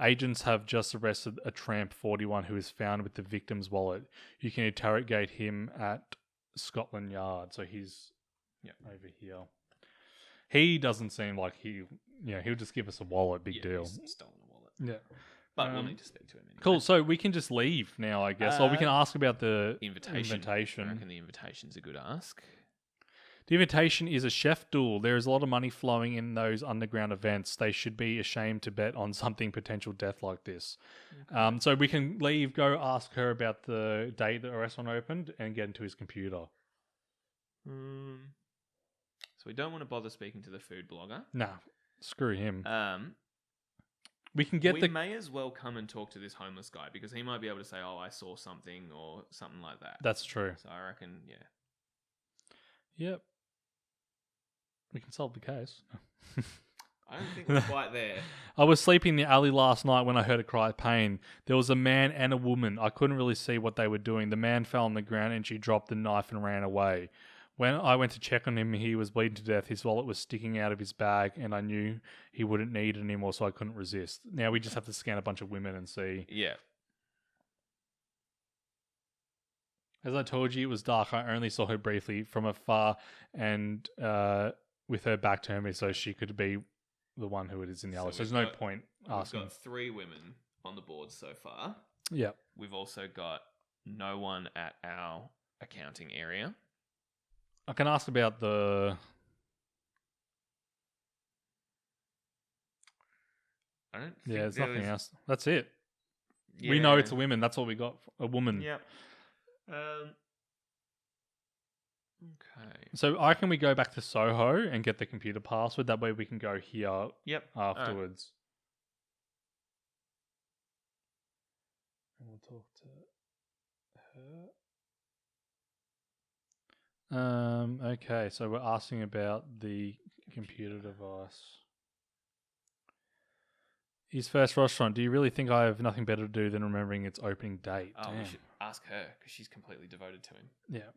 Agents have just arrested a tramp 41 who is found with the victim's wallet. You can interrogate him at Scotland Yard. So he's over here. He doesn't seem like he'll just give us a wallet. Big deal. He's stolen a wallet. Yeah. But we'll need to speak to him anyway. Cool. So we can just leave now, I guess. Or we can ask about the invitation. I reckon the invitation's a good ask. The invitation is a chef duel. There is a lot of money flowing in those underground events. They should be ashamed to bet on something potential death like this. Okay. So we can leave, go ask her about the date the restaurant opened, and get into his computer. So we don't want to bother speaking to the food blogger. Nah, screw him. We may as well come and talk to this homeless guy because he might be able to say, "Oh, I saw something" or something like that. That's true. So I reckon, yeah. Yep. We can solve the case. I don't think we're quite there. I was sleeping in the alley last night when I heard a cry of pain. There was a man and a woman. I couldn't really see what they were doing. The man fell on the ground and she dropped the knife and ran away. When I went to check on him, he was bleeding to death. His wallet was sticking out of his bag, and I knew he wouldn't need it anymore, so I couldn't resist. Now we just have to scan a bunch of women and see. Yeah. As I told you, it was dark. I only saw her briefly from afar and with her back to me, so she could be the one who it is in the alley. So there's no point asking. We've got 3 women on the board so far. Yeah. We've also got no one at our accounting area. I can ask about the... I don't think there's nothing else. That's it. Yeah. We know it's a woman. That's all we got. A woman. Yep. Okay. So I reckon we go back to Soho and get the computer password. That way we can go here afterwards. And we'll talk to her. Okay, so we're asking about the computer device. His first restaurant. Do you really think I have nothing better to do than remembering its opening date? Oh, Damn. we should ask her because she's completely devoted to him. Yeah.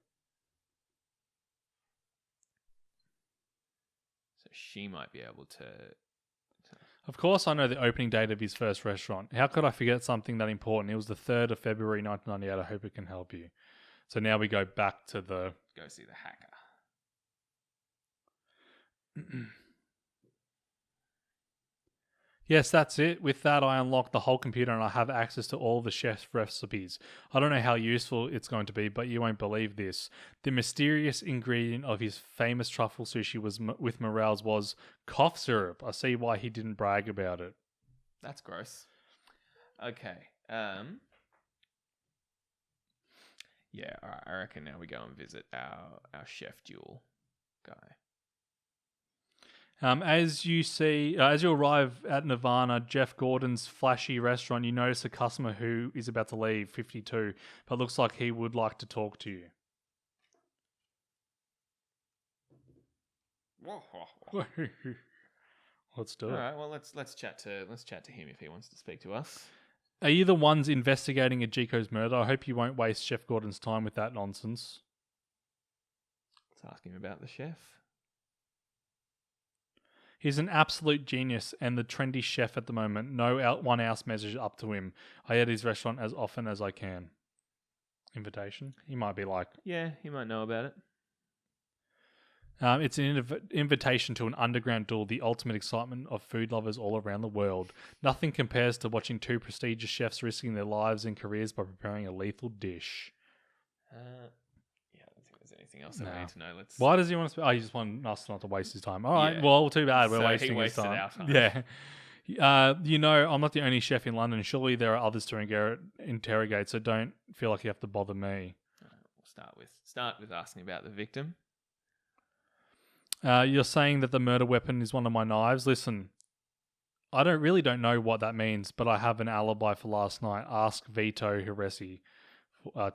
So she might be able to... Of course I know the opening date of his first restaurant. How could I forget something that important? It was the 3rd of February 1998. I hope it can help you. So now we go back to the... Go see the hacker. Yes, that's it. With that, I unlock the whole computer and I have access to all the chef's recipes. I don't know how useful it's going to be, but you won't believe this. The mysterious ingredient of his famous truffle sushi with morels was cough syrup. I see why he didn't brag about it. That's gross. Okay. Yeah, all right. I reckon now we go and visit our chef duel guy. As you arrive at Nirvana, Jeff Gordon's flashy restaurant, you notice a customer who is about to leave, 52, but looks like he would like to talk to you. Let's do it. All right. Well, let's chat to him if he wants to speak to us. Are you the ones investigating Ajiko's murder? I hope you won't waste Chef Gordon's time with that nonsense. Let's ask him about the chef. He's an absolute genius and the trendy chef at the moment. No one else measures up to him. I eat at his restaurant as often as I can. Invitation? He might be like... Yeah, he might know about it. It's an invitation to an underground duel, the ultimate excitement of food lovers all around the world. Nothing compares to watching 2 prestigious chefs risking their lives and careers by preparing a lethal dish. Yeah, I don't think there's anything else that we need to know. Why does he want to... Oh, he just wants us not to waste his time. All right, Yeah. well, too bad. We're So wasting he his wasted time. our time. Yeah. I'm not the only chef in London. Surely there are others to interrogate, so don't feel like you have to bother me. We'll start with asking about the victim. You're saying that the murder weapon is one of my knives. Listen, I don't know what that means, but I have an alibi for last night. Ask Vito Hiresi,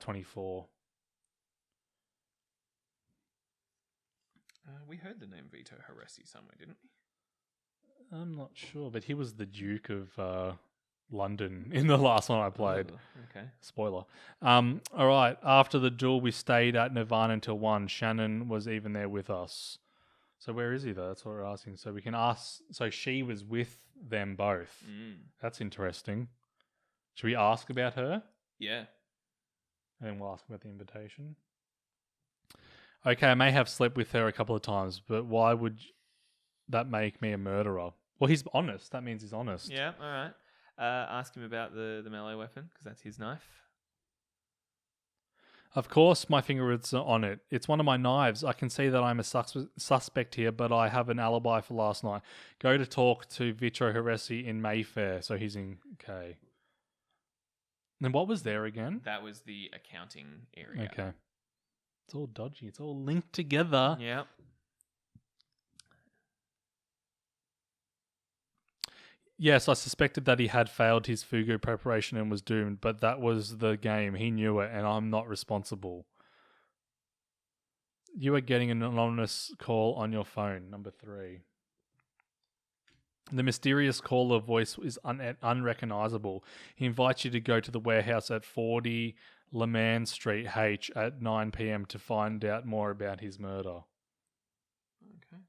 24. We heard the name Vito Hiresi somewhere, didn't we? I'm not sure, but he was the Duke of London in the last one I played. Oh, okay. Spoiler. All right. After the duel, we stayed at Nirvana until 1. Shannon was even there with us. So where is he though? That's what we're asking. So we can ask. So she was with them both. That's interesting. Should we ask about her? Yeah. And then we'll ask about the invitation. Okay, I may have slept with her a couple of times, but why would that make me a murderer? Well, he's honest. That means he's honest. Yeah, all right. Ask him about the melee weapon, because that's his knife. Of course, my finger is on it. It's one of my knives. I can see that I'm a suspect here, but I have an alibi for last night. Go to talk to Vito Hiresi in Mayfair. So he's in K. And what was there again? That was the accounting area. Okay. It's all dodgy. It's all linked together. Yeah. Yes, I suspected that he had failed his fugu preparation and was doomed, but that was the game. He knew it, and I'm not responsible. You are getting an anonymous call on your phone, number 3. The mysterious caller voice is unrecognizable. He invites you to go to the warehouse at 40 Le Mans Street H at 9 p.m. to find out more about his murder. Okay.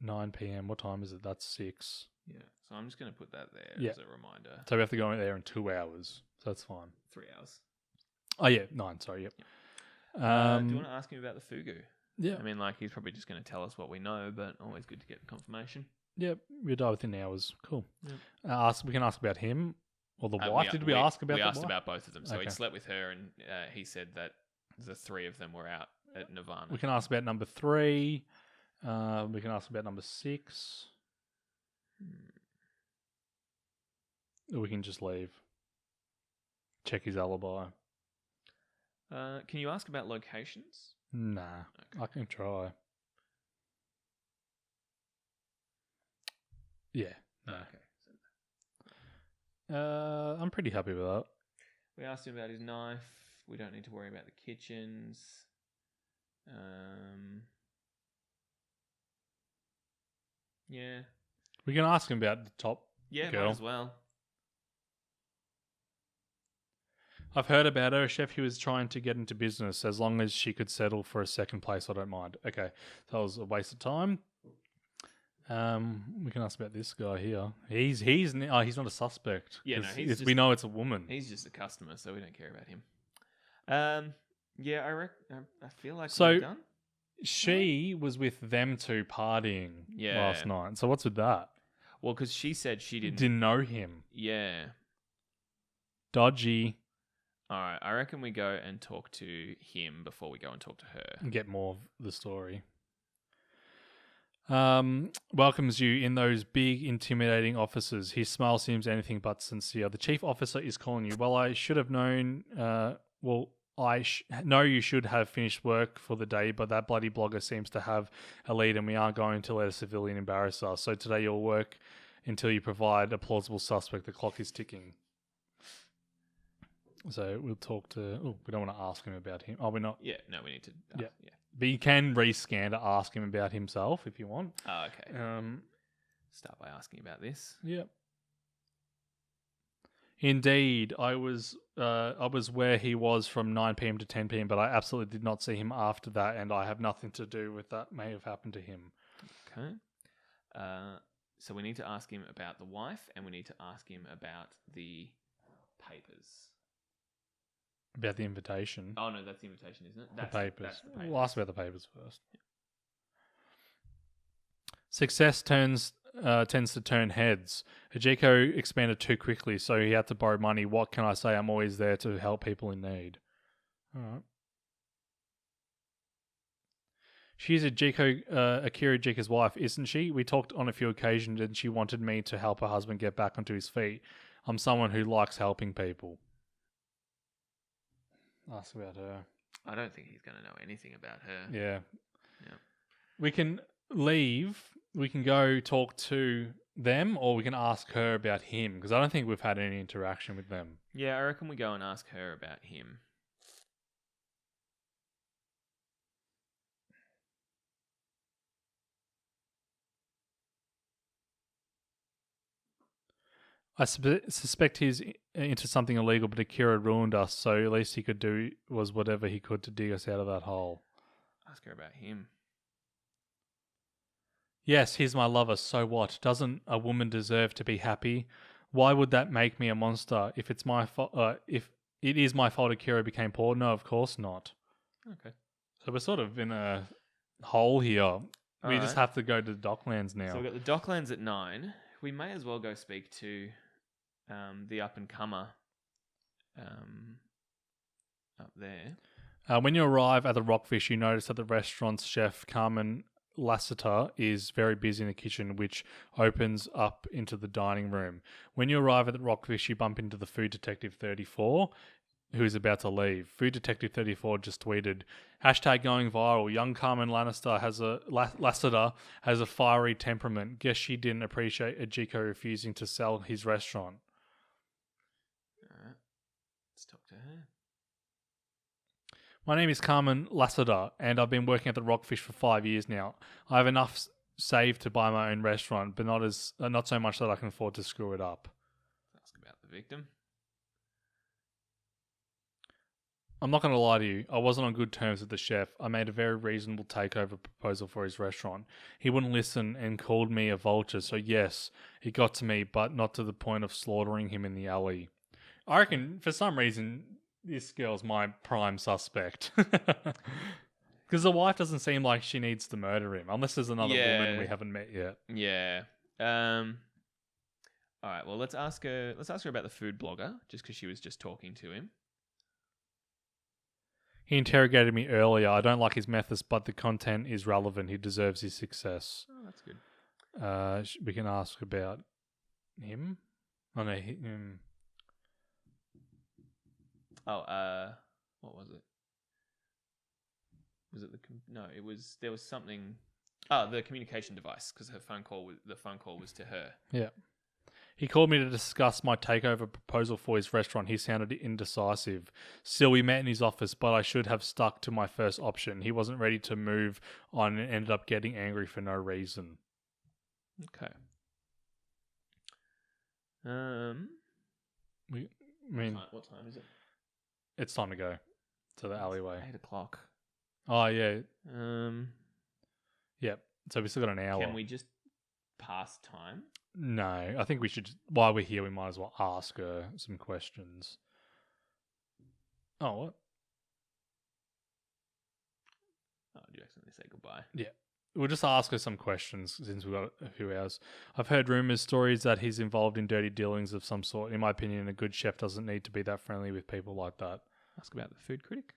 9 p.m. What time is it? That's 6. Yeah. So I'm just going to put that there Yeah. as a reminder. So we have to go in there in 2 hours. So that's fine. 3 hours. Oh, yeah. 9. Sorry. Yep. Do you want to ask him about the fugu? Yeah. I mean, like, he's probably just going to tell us what we know, but always good to get confirmation. Yep. We die within hours. Cool. Yep. We can ask about him or the wife. Did we ask about We the asked wife? about both of them. So Okay. he'd slept with her, and he said that the 3 of them were out at Nirvana. We can ask about number 3. We can ask about number 6. Or we can just leave. Check his alibi. Can you ask about locations? Nah. Okay. I can try. Yeah. No. Okay. I'm pretty happy with that. We asked him about his knife. We don't need to worry about the kitchens. Yeah. We can ask him about the top girl. Might as well. I've heard about her, a chef who was trying to get into business. As long as she could settle for a second place, I don't mind. Okay, so that was a waste of time. We can ask about this guy here. He's not a suspect. Yeah, no, 'cause we know it's a woman. He's just a customer, so we don't care about him. Yeah, I feel like So- we're done. She was with them two partying last night. So what's with that? Well, because she said she Didn't know him. Yeah. Dodgy. All right, I reckon we go and talk to him before we go and talk to her. And get more of the story. Welcomes you in those big, intimidating offices. His smile seems anything but sincere. The chief officer is calling you. Well, I should have known. I know you should have finished work for the day, but that bloody blogger seems to have a lead, and we aren't going to let a civilian embarrass us. So today you'll work until you provide a plausible suspect. The clock is ticking. So we'll talk to... Oh, we don't want to ask him about him. Oh, we're not... Yeah, no, we need to... Yeah. But you can rescan to ask him about himself if you want. Oh, okay. Start by asking about this. Yep. Indeed, I was where he was from 9 p.m. to 10 p.m., but I absolutely did not see him after that, and I have nothing to do with that may have happened to him. Okay. So we need to ask him about the wife, and we need to ask him about the papers. About the invitation. Oh, no, that's the invitation, isn't it? The papers. That's the papers. We'll ask about the papers first. Yeah. Success tends to turn heads. Hajiko expanded too quickly, so he had to borrow money. What can I say? I'm always there to help people in need. All right. She's Akira Jika's wife, isn't she? We talked on a few occasions and she wanted me to help her husband get back onto his feet. I'm someone who likes helping people. Ask about her. I don't think he's going to know anything about her. Yeah. Yeah. We can leave. We can go talk to them, or we can ask her about him, because I don't think we've had any interaction with them. Yeah, I reckon we go and ask her about him. I suspect he's into something illegal, but Akira ruined us, so at least he could do was whatever he could to dig us out of that hole. Ask her about him. Yes, he's my lover, so what? Doesn't a woman deserve to be happy? Why would that make me a monster? If it's my fault, if it is my fault Akira became poor? No, of course not. Okay. So we're sort of in a hole here. We just right. have to go to the Docklands now. So we've got the Docklands at 9. We may as well go speak to the up-and-comer up there. When you arrive at the Rockfish, you notice that the restaurant's chef, Carmen Lassiter, is very busy in the kitchen, which opens up into the dining room. When you arrive at the Rockfish, you bump into the Food Detective 34, who is about to leave. Food Detective 34 just tweeted, #going viral. Young Carmen Lassiter has a fiery temperament. Guess she didn't appreciate Ajiko refusing to sell his restaurant. All right. Let's talk to her. My name is Carmen Lassiter, and I've been working at the Rockfish for 5 years now. I have enough saved to buy my own restaurant, but not so much that I can afford to screw it up. Let's ask about the victim. I'm not going to lie to you. I wasn't on good terms with the chef. I made a very reasonable takeover proposal for his restaurant. He wouldn't listen and called me a vulture, so yes, he got to me, but not to the point of slaughtering him in the alley. I reckon, for some reason, this girl's my prime suspect. Because the wife doesn't seem like she needs to murder him, unless there's another woman we haven't met yet. Yeah. All right. Well, let's ask her. Let's ask her about the food blogger, just because she was just talking to him. He interrogated me earlier. I don't like his methods, but the content is relevant. He deserves his success. Oh, that's good. We can ask about him. Oh no, him. What was it? Was it no? It was there was something. Oh, the communication device, because the phone call was to her. Yeah. He called me to discuss my takeover proposal for his restaurant. He sounded indecisive. Still, we met in his office, but I should have stuck to my first option. He wasn't ready to move on and ended up getting angry for no reason. Okay. What time is it? It's time to go to the alleyway. 8 o'clock. Oh yeah. Yep. So we still got an hour. Can we just pass time? No, I think we should. While we're here, we might as well ask her some questions. Oh, what? Oh, did you accidentally say goodbye? Yeah. We'll just ask her some questions since we've got a few hours. I've heard rumours, stories that he's involved in dirty dealings of some sort. In my opinion, a good chef doesn't need to be that friendly with people like that. Ask about the food critic.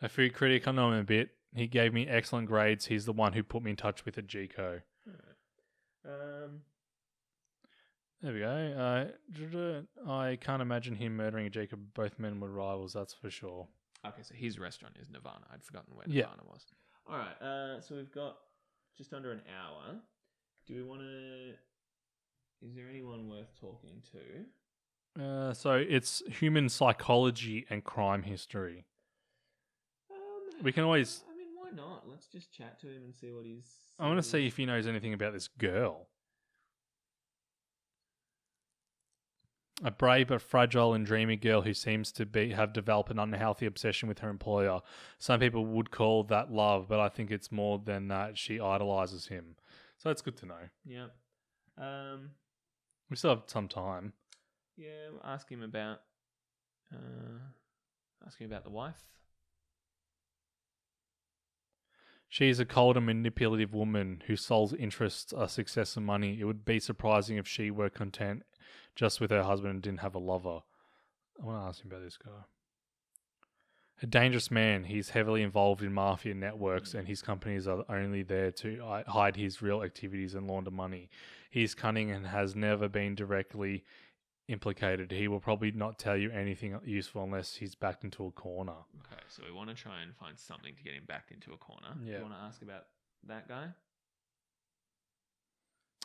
A food critic, I know him a bit. He gave me excellent grades. He's the one who put me in touch with Ajiko. There we go. I can't imagine him murdering Ajiko. Both men were rivals, that's for sure. Okay, so his restaurant is Nirvana. I'd forgotten where Nirvana was. All right, so we've got just under an hour. Do we want to... Is there anyone worth talking to? So it's human psychology and crime history. We can always... I mean, why not? Let's just chat to him and see what he's... I want to see if he knows anything about this girl. A brave but fragile and dreamy girl who seems to have developed an unhealthy obsession with her employer. Some people would call that love, but I think it's more than that. She idolizes him. So that's good to know. Yeah. We still have some time. Yeah, ask him about the wife. She is a cold and manipulative woman whose sole interests are success and money. It would be surprising if she were content just with her husband and didn't have a lover. I want to ask him about this guy. A dangerous man. He's heavily involved in mafia networks and his companies are only there to hide his real activities and launder money. He's cunning and has never been directly implicated, he will probably not tell you anything useful unless he's backed into a corner. Okay, so we want to try and find something to get him backed into a corner. Yeah. You want to ask about that guy?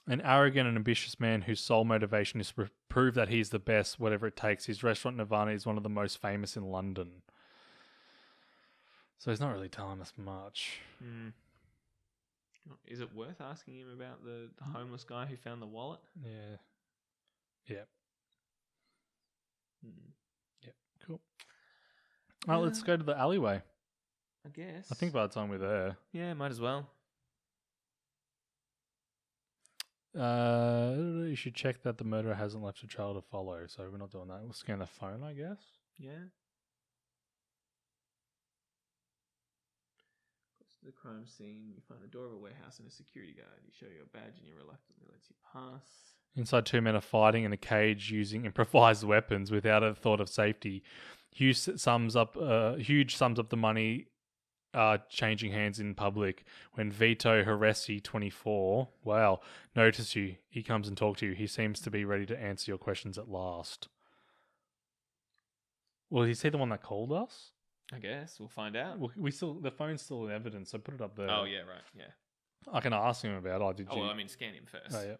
An arrogant and ambitious man whose sole motivation is to prove that he's the best, whatever it takes. His restaurant Nirvana is one of the most famous in London. So he's not really telling us much. Is it worth asking him about the homeless guy who found the wallet? Yeah. Yeah. Yep. Cool. All right, let's go to the alleyway. I guess. I think by the time we're there. Yeah, might as well. You should check that the murderer hasn't left a trail to follow. So we're not doing that. We'll scan the phone, I guess. Yeah. Close to the crime scene, you find the door of a warehouse and a security guard. You show your badge and he reluctantly lets you pass. Inside, two men are fighting in a cage using improvised weapons without a thought of safety. Huge sums up the money changing hands in public when Vito Haresi, 24, notice you. He comes and talks to you. He seems to be ready to answer your questions at last. Well, is he the one that called us? I guess we'll find out. Well, the phone's still in evidence, so put it up there. Oh yeah, right, yeah. I can ask him about. Well, I mean, scan him first. Oh yeah.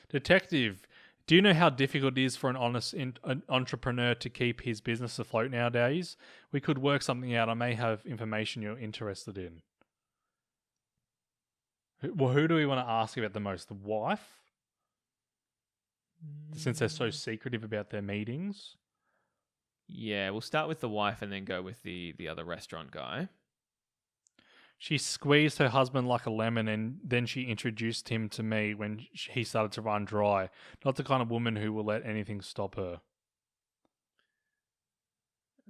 Detective, do you know how difficult it is for an honest entrepreneur to keep his business afloat nowadays? We could work something out. I may have information you're interested in. Who do we want to ask about the most? The wife? Since they're so secretive about their meetings? Yeah, we'll start with the wife and then go with the other restaurant guy. She squeezed her husband like a lemon and then she introduced him to me when he started to run dry. Not the kind of woman who will let anything stop her.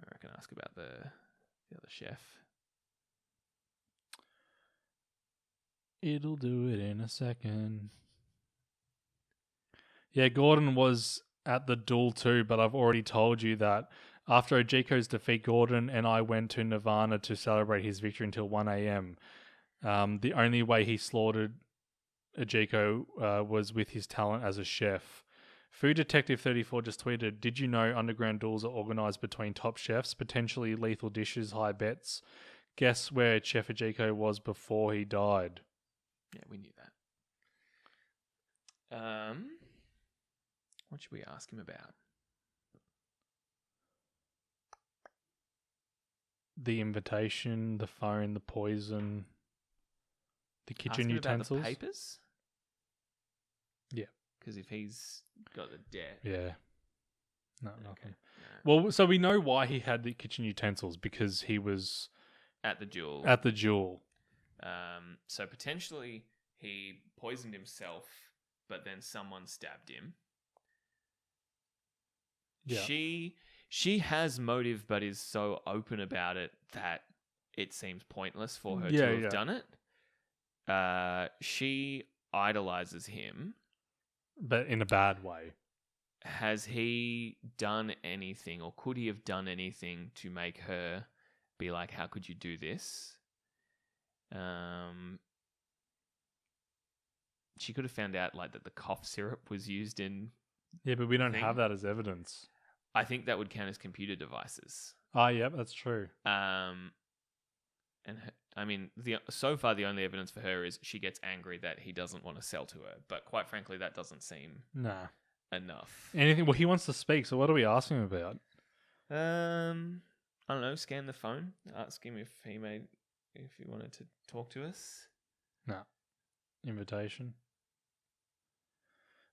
I reckon ask about the other chef. It'll do it in a second. Yeah, Gordon was at the duel too, but I've already told you that after Ojiko's defeat, Gordon and I went to Nirvana to celebrate his victory until 1 a.m. The only way he slaughtered Ojiko was with his talent as a chef. Food Detective 34 just tweeted, did you know underground duels are organized between top chefs, potentially lethal dishes, high bets? Guess where Chef Ojiko was before he died? Yeah, we knew that. What should we ask him about? The invitation, the phone, the poison, the kitchen ask him utensils. About the papers? Yeah. Because if he's got the debt. Yeah. No, nothing. Okay. Well, so we know why he had the kitchen utensils, because he was at the duel. So potentially he poisoned himself, but then someone stabbed him. Yeah. She has motive, but is so open about it that it seems pointless for her to have done it. She idolizes him. But in a bad way. Has he done anything, or could he have done anything to make her be like, how could you do this? She could have found out like that the cough syrup was used in... Yeah, but we don't have that as evidence. I think that would count as computer devices. Oh, yeah, that's true. So far the only evidence for her is she gets angry that he doesn't want to sell to her. But quite frankly, that doesn't seem enough. Anything? Well, he wants to speak, so what are we asking him about? I don't know. Scan the phone. Ask him if he wanted to talk to us. No. Invitation.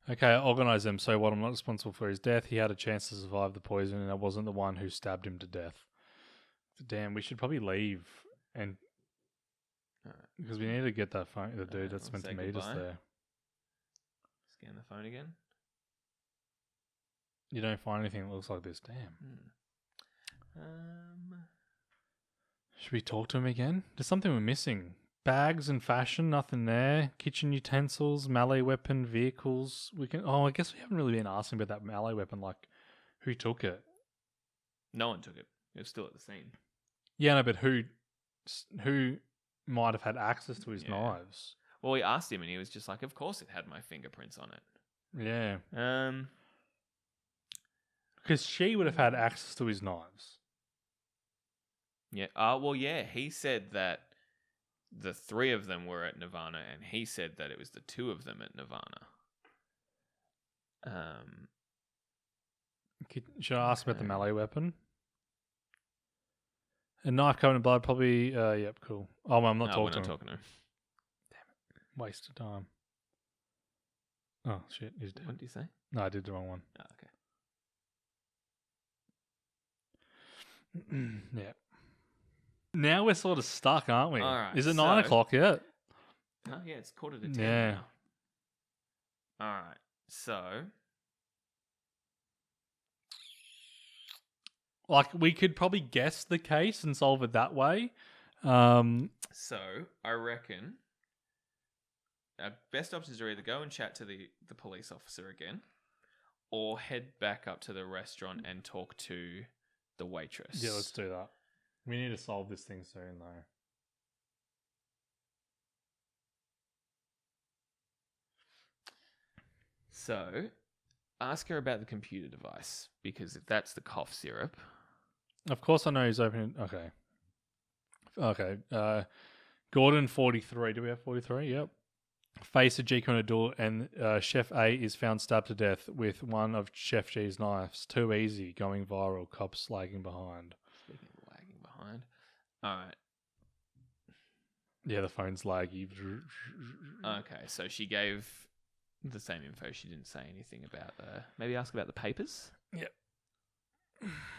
Okay, I organised them. So what? I'm not responsible for his death. He had a chance to survive the poison, and I wasn't the one who stabbed him to death. Damn, we should probably leave, and because we need to get that phone. The dude that's meant to meet us there. Scan the phone again. You don't find anything that looks like this. Damn. Should we talk to him again? There's something we're missing. Bags and fashion, nothing there. Kitchen utensils, melee weapon, vehicles. I guess we haven't really been asking about that melee weapon. Like, who took it? No one took it. It was still at the scene. Yeah, no, but who might have had access to his knives? Well, we asked him, and he was just like, "Of course, it had my fingerprints on it." Yeah. Um, Because she would have had access to his knives. yeah. Well, yeah. He said that the 3 of them were at Nirvana, and he said that it was the 2 of them at Nirvana. Should I ask about the Okay. melee weapon? A knife covered in blood, probably. Yep, cool. Oh, well, I'm not No, talking we're to not him. talking to him. Waste of time. Oh, shit. He's dead. What did you say? No, I did the wrong one. Oh, okay. Yeah. Now we're sort of stuck, aren't we? All right, Is it 9 so- o'clock yet? Oh, yeah, it's 9:45 Yeah. now. All right, so Like, we could probably guess the case and solve it that way. I reckon our best options are either go and chat to the police officer again, or head back up to the restaurant and talk to the waitress. Yeah, let's do that. We need to solve this thing soon, though. So, ask her about the computer device, because if that's the cough syrup, Of course, I know he's opening. Okay. Okay. Gordon 43. Do we have 43? Yep. Face of G on a door, and Chef A is found stabbed to death with one of Chef G's knives. Too easy, going viral. Cops lagging behind. speaking of lagging behind. All right. Yeah, the phone's laggy. Okay, so she gave the same info. She didn't say anything about maybe ask about the papers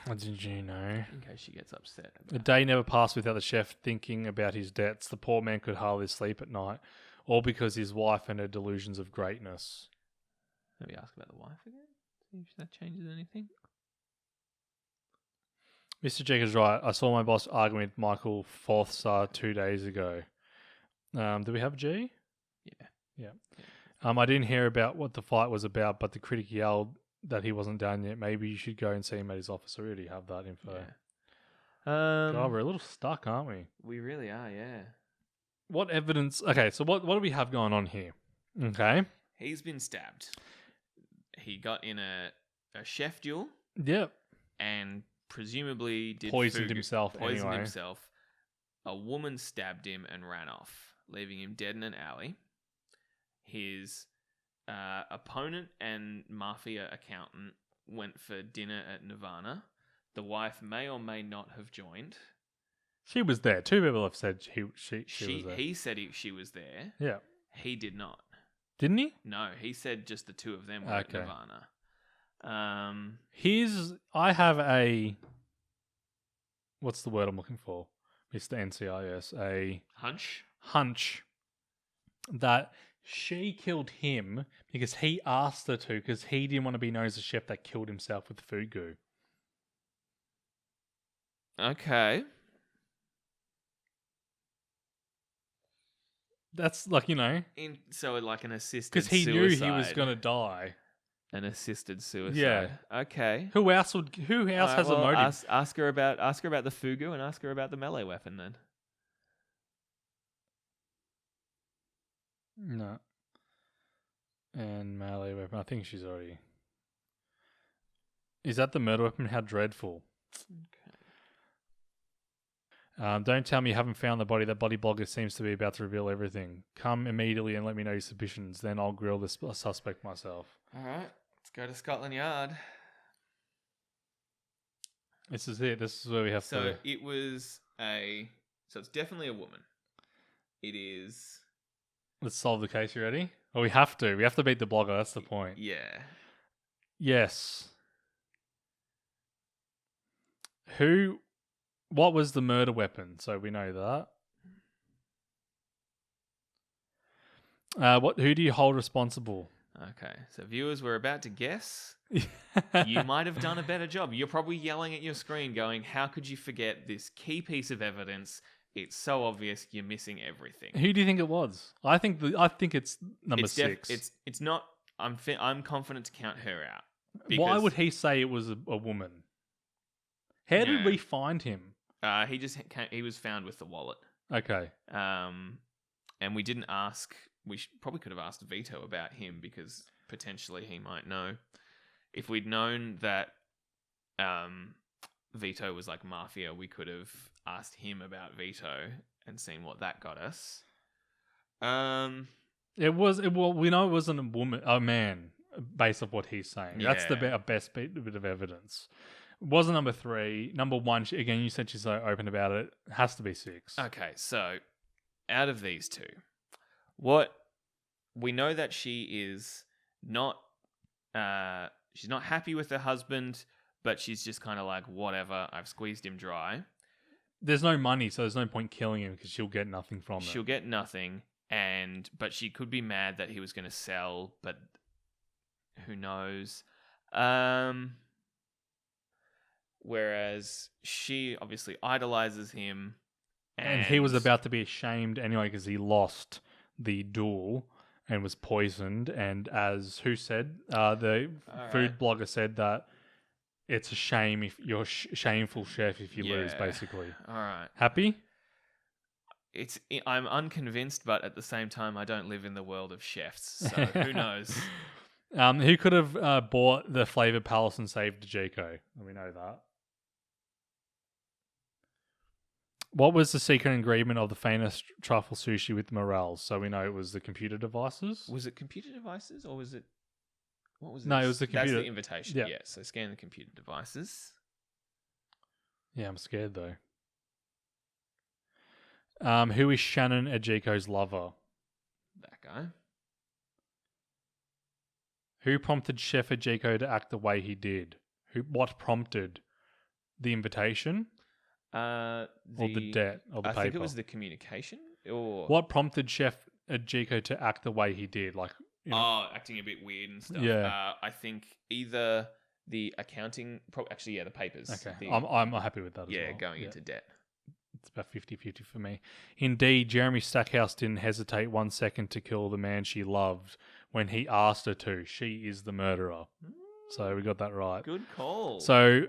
What did you know? in case she gets upset. A day never passed without the chef thinking about his debts. The poor man could hardly sleep at night, all because his wife and her delusions of greatness. Maybe ask about the wife again. See if that changes anything. Mr. Jacobs right. I saw my boss arguing with Michael Forthsar 2 days ago. Do we have a G? Yeah. I didn't hear about what the fight was about, but the critic yelled that he wasn't done yet. Maybe you should go and see him at his office. I already have that info. Yeah. God, we're a little stuck, aren't we? We really are. Yeah. What evidence? Okay, so what do we have going on here? Okay. He's been stabbed. He got in a chef duel Yep. and presumably did Poisoned fugu. himself Poisoned anyway. himself. A woman stabbed him and ran off, leaving him dead in an alley. His opponent and mafia accountant went for dinner at Nirvana. The wife may or may not have joined. She was there. 2 people have said she was there. He said she was there. Yeah. He did not. Didn't he? No, he said just the 2 of them were at Okay. Nirvana. I have a, what's the word I'm looking for? Mr. NCIS. A hunch that she killed him because he asked her to, because he didn't want to be known as the chef that killed himself with food goo. Okay. That's like, So like an assisted because he suicide. knew he was going to die. An assisted suicide. Yeah. Okay. Who else has a motive? Ask her about the fugu and ask her about the melee weapon then. No. And melee weapon. I think she's already. Is that the murder weapon? How dreadful. Okay. Don't tell me you haven't found the body. That body blogger seems to be about to reveal everything. Come immediately and let me know your suspicions. Then I'll grill the suspect myself. All right. Let's go to Scotland Yard. This is it. This is where we have So to. it was So it's definitely a woman. It is. Let's solve the case. You ready? Well, we have to. We have to beat the blogger. That's the point. Yeah. Yes. What was the murder weapon? So we know that. Who do you hold responsible? Okay. So viewers, we're about to guess. You might have done a better job. You're probably yelling at your screen going, how could you forget this key piece of evidence? It's so obvious you're missing everything. Who do you think it was? I think it's number 6. It's not. I'm confident to count her out. Why would he say it was a woman? How did Yeah. we find him? He was found with the wallet. Okay. And we didn't ask. We probably could have asked Vito about him because potentially he might know. If we'd known that Vito was like mafia, we could have asked him about Vito and seen what that got us. Well, we know it wasn't a man, based off what he's saying. That's the Yeah. best bit of evidence. It wasn't number 3. Number 1, again, you said she's so open about it. Has to be 6. Okay, so out of these two, what we know that she is not, she's not happy with her husband, but she's just kind of like, whatever, I've squeezed him dry. There's no money, so there's no point killing him because she'll get nothing from it. She'll get nothing, but she could be mad that he was going to sell, but who knows? Whereas she obviously idolizes him. And he was about to be ashamed anyway because he lost the duel and was poisoned. And as who said, the food blogger said that it's a shame if you're shameful chef if you lose, basically. All right. Happy? I'm unconvinced, but at the same time, I don't live in the world of chefs, so who knows? Who could have bought the Flavor Palace and saved Dejiko? We know that. What was the secret ingredient of the famous truffle sushi with morels? So we know it was the computer devices. Was it computer devices or was it... What was it? No, it was the computer. That's the invitation, yeah. Yeah, so scan the computer devices. Yeah, I'm scared though. Who is Shannon Ejiko's lover? That guy. Who prompted Chef Ejiko to act the way he did? What prompted the invitation? Or the debt, or the paper? I think it was the communication. Or what prompted Chef Ejiko to act the way he did? Like, acting a bit weird and stuff. Yeah. I think either the accounting... Actually, yeah, the papers. Okay, I'm happy with that as well. Yeah, going into debt. It's about 50-50 for me. Indeed, Jeremy Stackhouse didn't hesitate 1 second to kill the man she loved when he asked her to. She is the murderer. So we got that right. Good call. So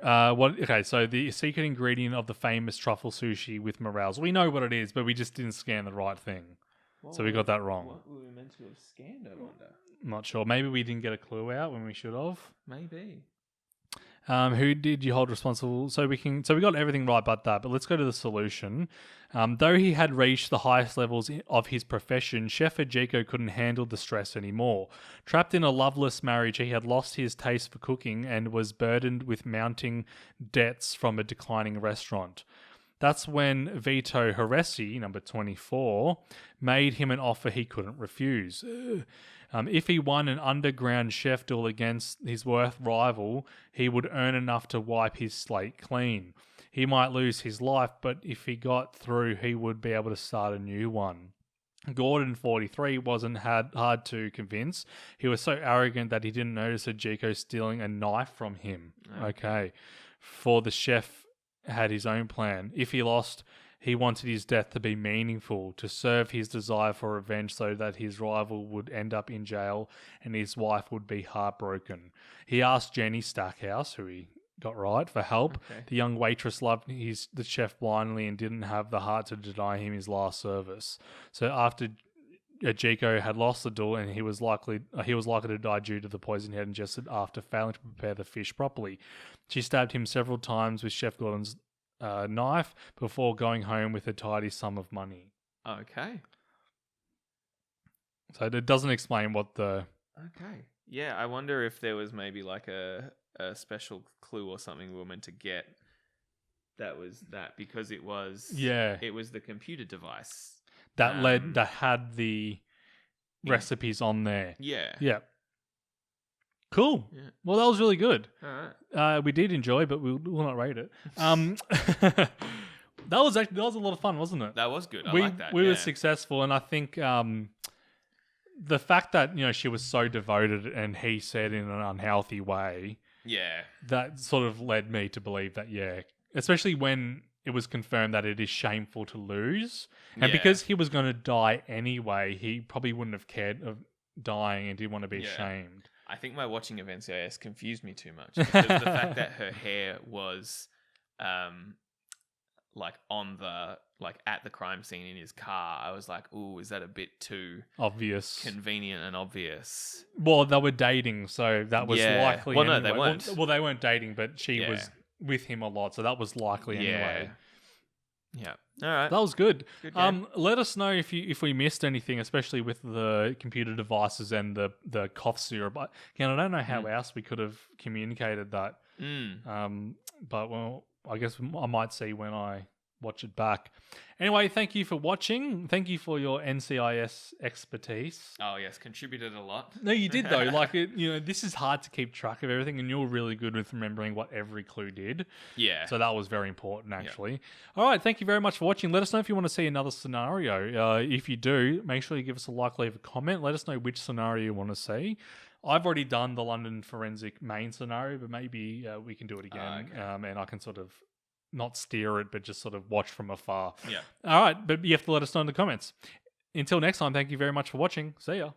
so the secret ingredient of the famous truffle sushi with morels. We know what it is, but we just didn't scan the right thing. So we got that wrong. What were we meant to have scanned, I wonder? I'm not sure. Maybe we didn't get a clue out when we should have. Maybe. Who did you hold responsible? So we got everything right but that. But let's go to the solution. Though he had reached the highest levels of his profession, Chef Ejiko couldn't handle the stress anymore. Trapped in a loveless marriage, he had lost his taste for cooking and was burdened with mounting debts from a declining restaurant. That's when Vito Haresi, number 24, made him an offer he couldn't refuse. If he won an underground chef duel against his worst rival, he would earn enough to wipe his slate clean. He might lose his life, but if he got through, he would be able to start a new one. Gordon, 43, wasn't hard to convince. He was so arrogant that he didn't notice Ejiko stealing a knife from him. Okay. For the chef had his own plan. If he lost, he wanted his death to be meaningful, to serve his desire for revenge so that his rival would end up in jail and his wife would be heartbroken. He asked Jenny Stackhouse, who he got right, for help. Okay. The young waitress loved the chef blindly and didn't have the heart to deny him his last service. So after Ejiko had lost the duel and he was likely to die due to the poison he had ingested after failing to prepare the fish properly. She stabbed him several times with Chef Gordon's knife before going home with a tidy sum of money. Okay. So it doesn't explain what the... Okay. Yeah, I wonder if there was maybe like a special clue or something we were meant to get that was that, because it was the computer device. That had the recipes on there. Yeah. Yeah. Cool. Yeah. Well, that was really good. All right. We did enjoy, but we'll not rate it. That was a lot of fun, wasn't it? That was good. I like that. We were successful, and I think the fact that she was so devoted, and he said in an unhealthy way. Yeah. That sort of led me to believe that. Especially when it was confirmed that it is shameful to lose, and because he was going to die anyway, he probably wouldn't have cared of dying and didn't want to be ashamed. I think my watching of NCIS confused me too much, because the fact that her hair was like on the like at the crime scene in his car, I was like, ooh, is that a bit too Obvious. convenient and obvious? Well, they were dating, so that was Yeah. likely. Well, no, anyway. they weren't. Well, they weren't dating, but she Yeah. was with him a lot, so that was likely anyway. Yeah. All right. That was good. Good game. Let us know if we missed anything, especially with the computer devices and the cough syrup. But again, I don't know how else we could have communicated that. But well, I guess I might see when I watch it back. Anyway, thank you for watching. Thank you for your NCIS expertise. Oh yes, contributed a lot. No, you did though. Like this is hard to keep track of everything, and you're really good with remembering what every clue did. Yeah. So that was very important, actually. All right, thank you very much for watching. Let us know if you want to see another scenario. If you do, make sure you give us a like, leave a comment. Let us know which scenario you want to see. I've already done the London forensic main scenario, but maybe we can do it again, and I can sort of not steer it, but just sort of watch from afar. Yeah. All right, but you have to let us know in the comments. Until next time, thank you very much for watching. See ya.